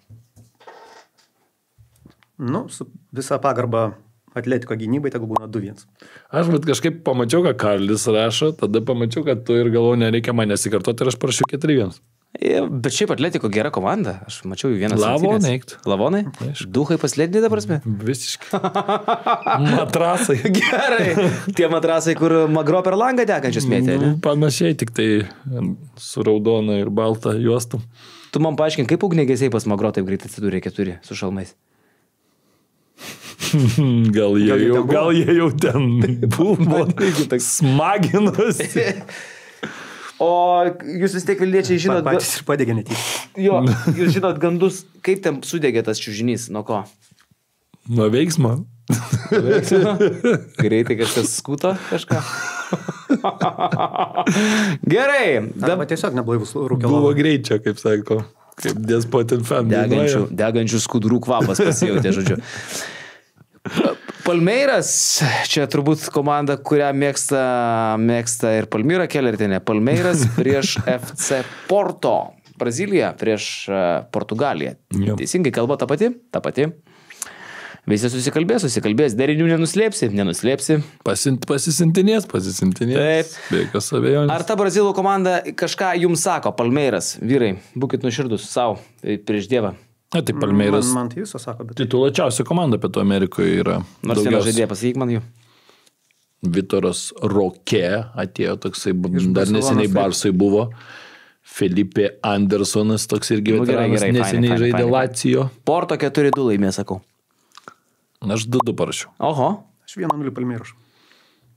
Nu, su visa pagarba Atletiko gynybai, tegu būna 2-1. Aš bet kažkaip pamačiau, kad Karlis rašo, tada pamačiau, kad tu ir galvau, nereikia man nesikartoti ir aš parašiau 4-1. Bet šiaip Atletiko gera komanda. Aš mačiau jų vienas rungtynės. Lavonai? Duhai paslėdinė, ta prasme? Visiškai. Matrasai. Gerai. Tie matrasai, kur Magro per langą tekančius mėtė, ne? Panašiai, tik tai su raudona ir balta juostum. Tu man paaiškink, kaip ugniagesiai pas Magro taip greit atsidūrė 4 su šalmais? Gal jie jau ten buvo smaginosi. O jūs vis tiek Vilniečiai žinot... Patys ir padegė netyčia. Jo, jūs žinot gandus, kaip ten sudegė tas čiužinys, nuo ko? Nuo veiksmo. Greitai kažkas skuto kažką. Gerai. Arba tiesiog neblaivus rūkė. Buvo greičia, kaip sako. Kaip Despotin fan. Degančių skudurų kvapas pasijautė, žodžiu. Palmeiras, čia turbūt komanda, kurią mėgsta ir Palmyra Kelertinė. Palmeiras prieš FC Porto. Brazilija prieš Portugaliją. Teisingai kalba ta pati? Ta pati. Visi susikalbės. Derinių nenuslėpsi. Pasisintinės. Taip. Be jokios abejonės. Ar ta Brazilų komanda kažką jums sako, Palmeiras? Vyrai, būkit nuoširdūs savo prieš Dievą. Tai Palmeiras Man tai viso sako, bet... Tituluočiausia komanda Pietų Amerikoje yra. Nors vieną žaidėją, pasakyk man jų. Vitoras Roque atėjo toksai, dar neseniai Barsui buvo. Felipe Andersonas toks irgi veteranas, neseniai žaidė Lazio. Porto 4-2 laimė, sakau. Aš 2-2 parašiau. Oho. Aš 1-0 Palmeiros.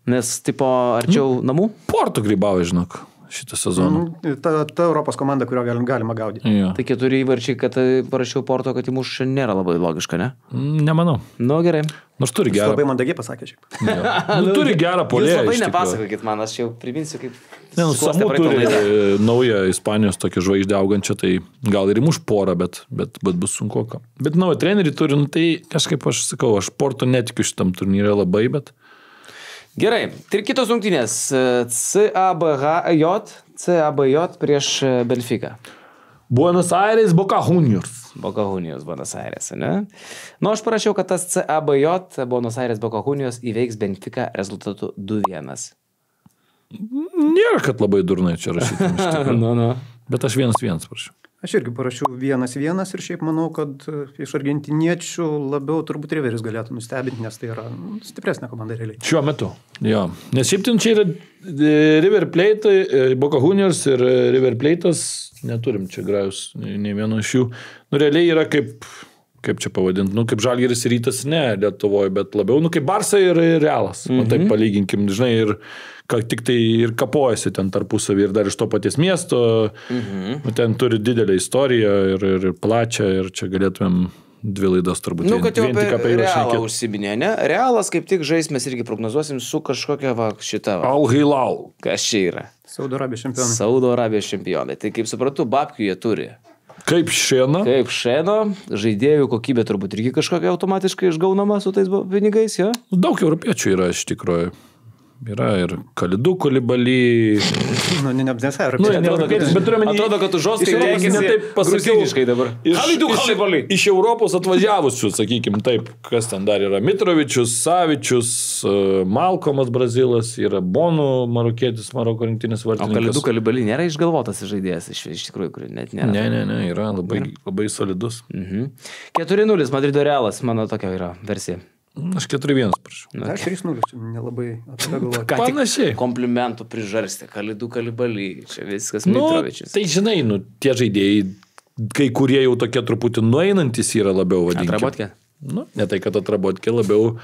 Nes, tipo, arčiau namų? Porto grybauja, žinok, šitą sezoną. Ta Europos komanda, kurio galima gaudyti. Jo. Tai 4 įvarčiai, kad parašiau Porto, kad įmuš, nėra labai logiška, ne? Nemanau. Nu, gerai. Nors turi Jis gerą. labai mandagiai pasakė šiaip. Turi gerą puolėją. Jūs labai iš tikrųjų. nepasakokit man, aš jau priminsiu, kaip... Ne, nu, susiklostė Samu praeitą turi laidą. naują Ispanijos tokią žvaigždę augančią, tai gal ir įmuš porą, bet bus sunku. Bet naują trenerį turi, nu, tai kažkaip aš sakau, aš Porto netikiu šitam turnyrė labai, bet... Gerai, tai kitos rungtynės. CABJ prieš Benfica. Buenos Aires, Boca Juniors. Boca Juniors, Buenos Aires, ne? Nu, aš parašiau, kad tas CABJ, Buenos Aires, Boca Juniors įveiks Benfica rezultatu 2-1. Nėra, kad labai durnai čia rašyti. Nu. Bet aš 1-1 parašiau. Aš irgi parašiau 1-1 ir šiaip manau, kad iš argentiniečių labiau turbūt Riveris galėtų nustebinti, nes tai yra stipresnė komanda realiai. Šiuo metu, jo. Nes šiaip čia yra River Plate, Boca Juniors ir River Plate'as, neturim čia grajus nei vieno iš jų. Nu, realiai yra kaip čia pavadinti, nu, kaip Žalgiris Rytas, ne Lietuvoje, bet labiau, nu, kaip Barsa ir Realas. Nu, taip palyginkim, žinai, ir tik tai ir kapojasi ten tarpusavį ir dar iš to paties miesto. Nu, ten turi didelę istoriją ir plačią ir čia galėtumėm 2 laidas turbūt. Nu, kad jau apie Realą šnekėt. užsibinė, ne? Realas kaip tik žais, mes irgi prognozuosim su kažkokia šita. Al Hilal. Kas čia yra? Saudo Arabijos čempionai. Saudo Arabijos čempionai. Tai kaip suprantu, babkių jie turi. Kaip šiena. Kaip šeno, žaidėjų kokybė turbūt irgi kažkokia automatiškai išgaunama su tais pinigais, jo? Daug europiečių yra iš tikrųjų. Yra ir Kalidų Koulibaly. Nu, nesai, Atrodo, kad tu žoskai reikia gruziniškai dabar. Iš Europos atvažiavusių, sakykim, taip, kas ten dar yra. Mitrovičius, Savičius, Malkomas Brazilas, yra Bonų marokietis, Maroko rinktinės O vartininkas. Kalidų Koulibaly nėra išgalvotas žaidėjas, iš tikrųjų, kur net nėra. Ne, yra labai solidus. 4-0 Madrido Realas, mano tokia yra versija. Aš 4-1 prašau. Aš 3-0, nelabai apie tą galvoju. Ką tik Panašiai. komplimentų prižarstė, Kalidų Koulibaly, čia viskas Nu, Mitrovičius. tai žinai, tie žaidėjai, kai kurie jau tokie truputį nueinantis yra labiau vadinti. Atrabotkė? Nu, ne tai, kad atrabotkė, labiau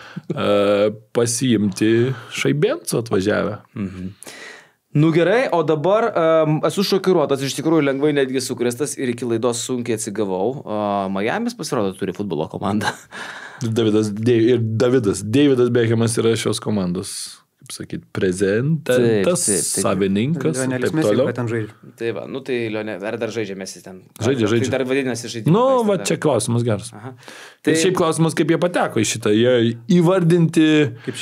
pasiimti šaibencu atvažiavę. Nu gerai, o dabar esu šokiruotas, iš tikrųjų lengvai netgi sukrestas ir iki laidos sunkiai atsigavau. Miamis pasirodo turi futbolo komandą. Davidas Beckhamas yra šios komandos, kaip sakyt, prezidentas, Taip. savininkas, Lionelis taip Messi, toliau. ką ten žaidžia. Tai va, nu tai Lionel, dar žaidžia Messi ten. Žaidžia. Tai dar vadinasi žaidimai. Nu, va čia klausimas geras. Aha. Tai šiaip klausimas, kaip jie pateko į šitą. Jie įvardinti Kaip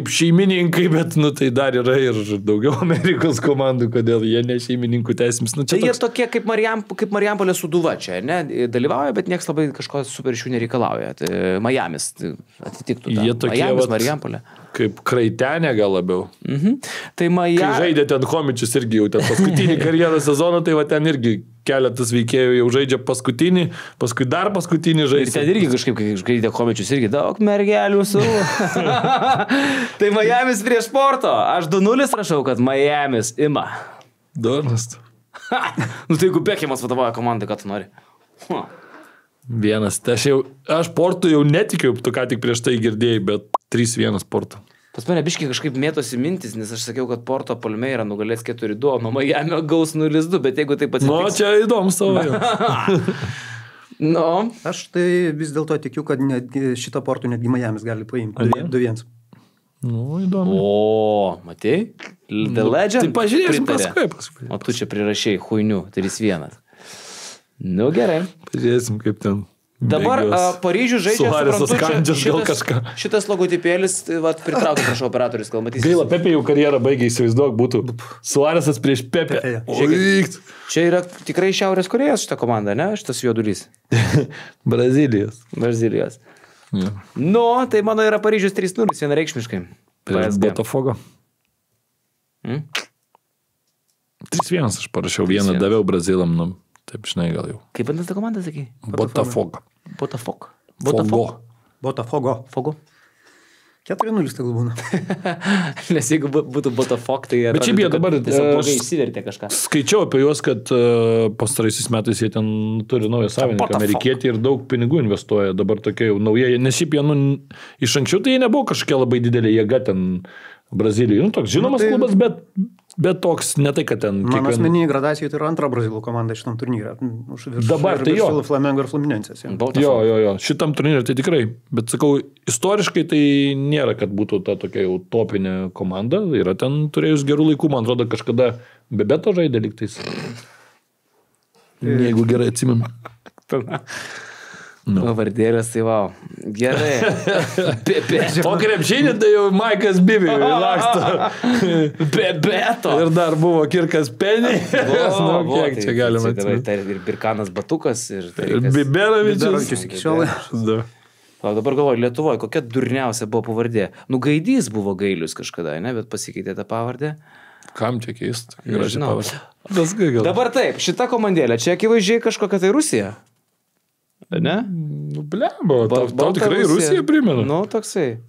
šeimininkai. bet, nu, tai dar yra ir daugiau Amerikos komandų, kodėl jie ne šeimininkų teisėmis. Nu, Tai čia jie toks... tokie kaip Marijampolė Sūduva čia, ne? Dalyvauja, bet niekas labai kažko super iš jų nereikalauja. Tai Miamis atitiktų. Jie tokie, Miamis, vat, Marijampolė. kaip kraitenė gal labiau. Tai Kai žaidė ten Homičius irgi jau ten paskutinį karjeros sezoną, tai va ten irgi keletas veikėjų jau žaidžia paskutinį, paskui dar paskutinį Ir žaidė. ten irgi kažkaip, kai žaidė Homičius, irgi daug mergelių su. Tai Miamis prieš Porto. Aš 2-0 rašau, kad Miamis ima. Dornas. Nu tai jeigu Beckhamas vadovauja komandai, ką tu nori? Vienas. Tai aš Porto jau netikiu, tu ką tik prieš tai girdėjai, bet 3-1 Porto. Pas mane biškiai kažkaip mėtosi mintis, nes aš sakiau, kad Porto Palmeira nugalės 4-2, o nuo Miamio gaus 0-2, bet jeigu taip Nu, atsitiks... čia įdomu savo. Nu, Aš tai vis dėlto tikiu, kad šitą Portų netgi Miamis gali paimti. 2-1. Nu, įdomu. o, matei? The Legend? Tai pažiūrėsim pritarė. paskui. O tu čia prirašai huinių, 3-1. Nu gerai. Pažiūrėsim, kaip ten. Dabar Paryžių žaidžia, Suharisas Kandžias gal kažką. šitas logotipėlis, pritraukia, prašau, operatorius, gal matysi. Gaila, Pepė jau karjerą baigė, įsivaizduok, būtų Suharisas prieš Pepę. Pepė. Čia yra tikrai Šiaurės Korėjos šita komanda, ne? Šitas juodulys. Brazilijos. Brazilijos. Nu, tai mano yra Paryžius 3-0, vienareikšmiškai. Prieš PSG. Botafogo. 3-1 aš parašiau, vieną 3-1. daviau Brazilam, nu, taip žinai gal jau. Kaip vadinasi ta komanda, sakai? Botafogo. Botafogo. Botafogo. Fogo. 4-0 tegul būna. Nes jeigu būtų Botafogo, tai... Bet šiaip jie dabar, tiesiog blogai įsivertė kažką. Skaičiau apie juos, kad pastaraisiais metais jie ten turi naują savininką, Botafogo. amerikietį ir daug pinigų investuoja. Dabar tokie jau nauja, nes šiaip jie, nu, iš anksčiau tai jie nebuvo kažkokia labai didelė jėga ten Brazilijai. Nu, toks žinomas klubas, bet toks, ne tai, kad ten... Mano asmeniniai gradacijai tai yra antra Brazilų komanda šitam turnyre. Dabar tai jo. Flamengo ir Fluminenses. Jo. Šitam turnyre tai tikrai. Bet sakau, istoriškai tai nėra, kad būtų ta tokia jau topinė komanda. Yra ten turėjus gerų laikų, man atrodo, kažkada Bebeto žaidė lygtais. Jeigu gerai atsimenu. Pavardėlės, tai wow. Gerai. O krepšinį tai jau Maikas Bibi laksto. Bebeto. Ir dar buvo Kirkas Penny. Kiek čia galima atsiminti. Ir Birkanas Batukas. Ir Biberovičius iki šiol. Dabar galvoju, Lietuvoje kokia durniausia buvo pavardė. Nu, Gaidys buvo Gailius kažkada, ne, bet pasikeitė tą pavardę. Kam čia keist? Nežinau. Dabar taip, šita komandėlė, čia akivaizdžiai kažkokia tai Rusija. Ne? Nu, blemba, tau tikrai Rusija primena. Nu, toksai.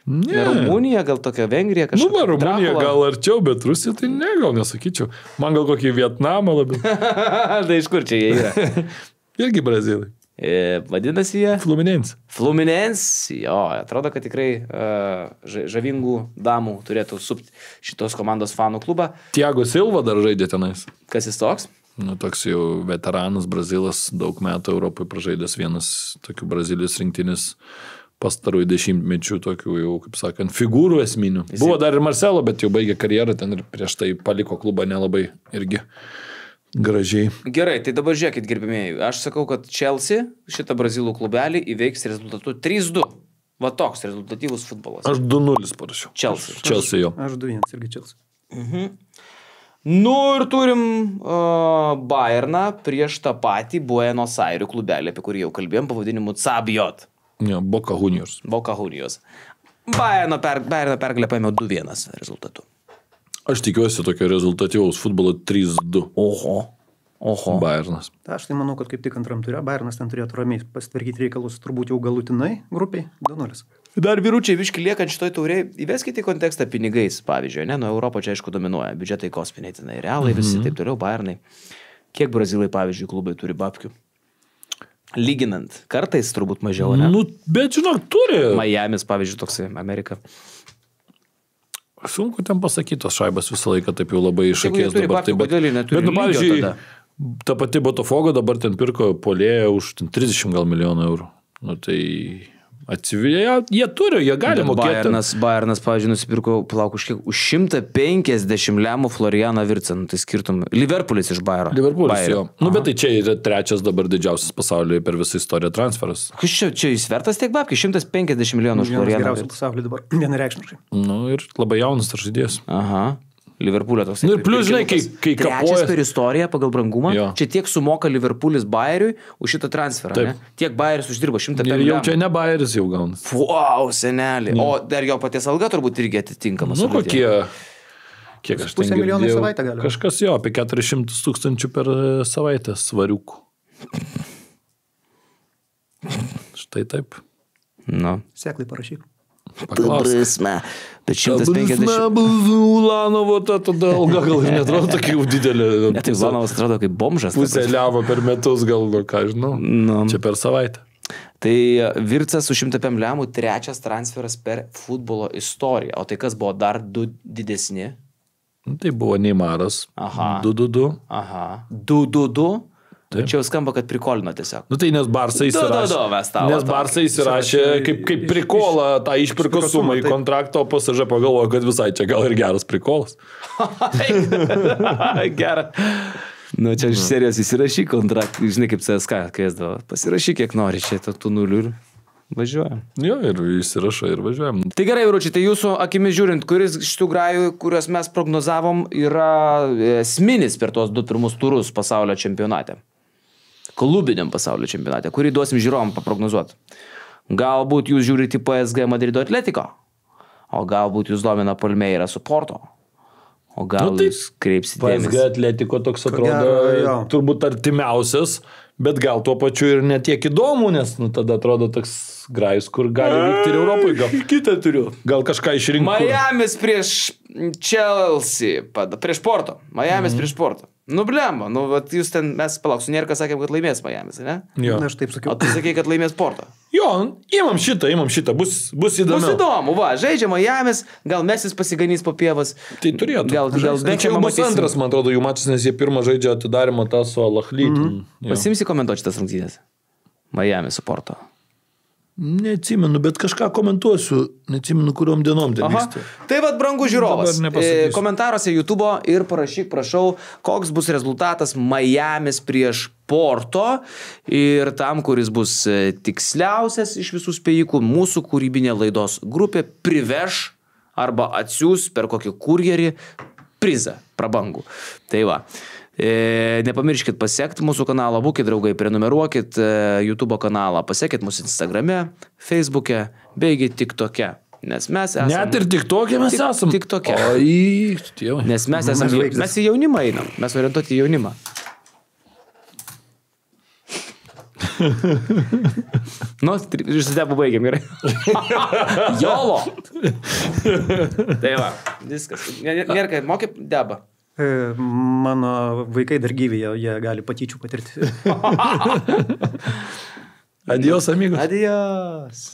Ne. Rumunija, gal tokia Vengrija kažkokia. Nu, Rumunija gal arčiau, bet Rusija tai ne, gal nesakyčiau. Man gal kokį Vietnamą labiau. Tai iš kur čia jie yra? Irgi Brazilai. Vadinasi jie? Fluminense. Jo, atrodo, kad tikrai žavingų damų turėtų supti šitos komandos fanų klubą. Thiago Silva dar žaidė tenais. Kas jis toks? Nu, toks jau veteranas, Brazilas, daug metų Europoje pražaidęs, vienas tokių Brazilijos rinktinis pastarųjų 10-mečių tokių jau, kaip sakant, figūrų esminių. Buvo dar ir Marcelo, bet jau baigė karjerą ten ir prieš tai paliko klubą nelabai irgi gražiai. Gerai, tai dabar žiūrėkit, gerbimieji. Aš sakau, kad Chelsea šitą Brazilų klubelį įveiks rezultatu 3-2. Va toks rezultatyvus futbolas. Aš 2-0 parašiau. Chelsea jo. Aš 2-1 irgi Chelsea. Nu ir turim Bayerną prieš tą patį Buenos Airių klubelį, apie kurį jau kalbėjom, pavadinimu Cabiot. Ne, Boca Juniors. Bayerno pergalę paėmė 2-1 rezultatu. Aš tikiuosi tokio rezultatyvaus futbolo 3-2. Oho. Bayernas. Aš tai manau, kad kaip tik antram turė, Bayernas ten turėtų ramiai pasitvarkyti reikalus, turbūt jau galutinai grupiai 2-0. Dar vyručiai viški liekant šitoj tauriai, įveskite į kontekstą pinigais, pavyzdžiui, ne, nuo Europo čia aišku dominuoja, biudžetai kosminiai, tenai, realai visi, taip toliau, Bayernai. Kiek Brazilai, pavyzdžiui, klubai turi babkių? Lyginant, kartais turbūt mažiau, ne? Nu, bet žinok, turi. Miamis, pavyzdžiui, toksai, Amerika. Sunku ten pasakyti, tos šaibas visą laiką taip jau labai išakės dabar. Bet, nu, pavyzdžiui, ta pati Botafogo dabar ten pirko puolėją už 30 gal milijonų eurų. Nu, tai atsivėja, jie turi, jie gali mokėti. Bayernas, pavyzdžiui, nusipirko, plauk, už 150 lemų Florianą Virtsą, nu, tai skirtum. Liverpoolis iš Bayero. Jo. Nu, bet tai čia yra trečias dabar didžiausias pasaulyje per visą istoriją transferas. Kas čia jis vertas tiek babkių? 150 milijonų už Florianą. Geriausias pasaulyje dabar, vienareikšmiškai. Nu, ir labai jaunas tas žaidėjas. Aha. Liverpoolio toks. Nu ir plius, žinai, kai trečias kapoja per istoriją pagal brangumą, jo. Čia tiek sumoka Liverpoolis Bayeriui už šitą transferą, ne? Tiek Bayeris uždirba 100 milijonų. Ir jau čia ne Bayeris jau gauna. Wow, senelį. O dar jo paties alga turbūt irgi atitinkama. Nu kokie, kiek aš ten girdėjau, į savaitę gali. Kažkas jo, apie 400 000 per savaitę svariukų. Štai taip. Nu. Seklai parašyk. Prasme. Bet 150... Ulanovo tada alga gal ir netrodo tokia jau didelė. Ne, tai Ulanovas atrodo kaip bomžas. Pusę levo per metus gal, ką žinau. Čia per savaitę. Tai Virtsas su 105 lemų trečias transferas per futbolo istoriją. O tai kas buvo dar du didesni? Tai buvo Neymaras. Aha. 2-2. Aha. 2-2. Čia jau skamba, kad prikolino tiesiog. Nu tai nes Barsai įsirašė kaip prikolą tą išpirko sumą į kontraktą, o PSG pagalvojo, kad visai čia gal ir geras prikolas. Gerą. Nu čia iš serijos įsirašyk kontraktą, žinai kaip CSK, kai esdavo. Pasirašyk kiek nori, čia tų nulių ir važiuojam. Jo, ir įsirašo ir važiuojam. Tai gerai, vyručiai, tai jūsų akimis žiūrint, kuris šitų grajų, kuriuos mes prognozavom, yra esminis per tuos 2 pirmus turus pasaulio čempionate. Klubiniam pasaulio čempionate, kurį duosim žiūrovom paprognozuoti. Galbūt jūs žiūrite į PSG Madrido Atletico, o galbūt jūs domina Palmeira su Porto, o gal jūs kreipsite dėmesį. PSG Atletico toks atrodo turbūt artimiausias, bet gal tuo pačiu ir netiek įdomu, nes tada atrodo toks grajus, kur gali vykti ir Europoje. Gal kitą turiu. Gal kažką išrinkti. Miamis prieš Chelsea, prieš Porto. Miamis prieš Porto. Nu, blemba, nu, vat jūs ten, mes palauksiu, Nerka sakėm, kad laimės Miamis, ne? Jo. Na, aš taip O sakiau. tu sakei, kad laimės Porto. Jo, imam šitą, bus įdomu. Bus įdomu, va, žaidžia Miamis, gal Mesis pasiganys po pievas. Tai turėtų. Gal Tai čia Beckhamą jau bus matysim. antras, man atrodo, jų mačas, nes jie pirmą žaidžia atidarimą tą su Alachlyt. Pasimsi komentuoti šitas rungtynės. Miamis su Porto. Neatsimenu, bet kažką komentuosiu. Neatsimenu, kuriuom dienom ten Aha. vyksta. Tai vad, brangus žiūrovas, Dabar nepasakysiu. komentaruose YouTube ir parašyk, prašau, koks bus rezultatas Miamis prieš Porto ir tam, kuris bus tiksliausias iš visų spėjikų, mūsų kūrybinė laidos grupė priveš arba atsiūs per kokį kurjerį prizą prabangų. Tai va. Nepamirškit pasiekti mūsų kanalą, būkit draugai, prenumeruokit YouTube kanalą, pasiekit mūsų Instagrame, Facebook'e, beigi TikTok'e, nes mes esame... Net ir TikTok'e mes esam. TikTok'e. Oi, tėvai. Nes mes esame, žvaigždės. mes į jaunimą einam, mes orientuoti į jaunimą. Nu, išsitepų baigiam, gerai. Jolo. Tai va, viskas. Nerkai, mokė deba. Mano vaikai dar gyvi, jie gali patyčių patirti. Adios, amigos. Adios.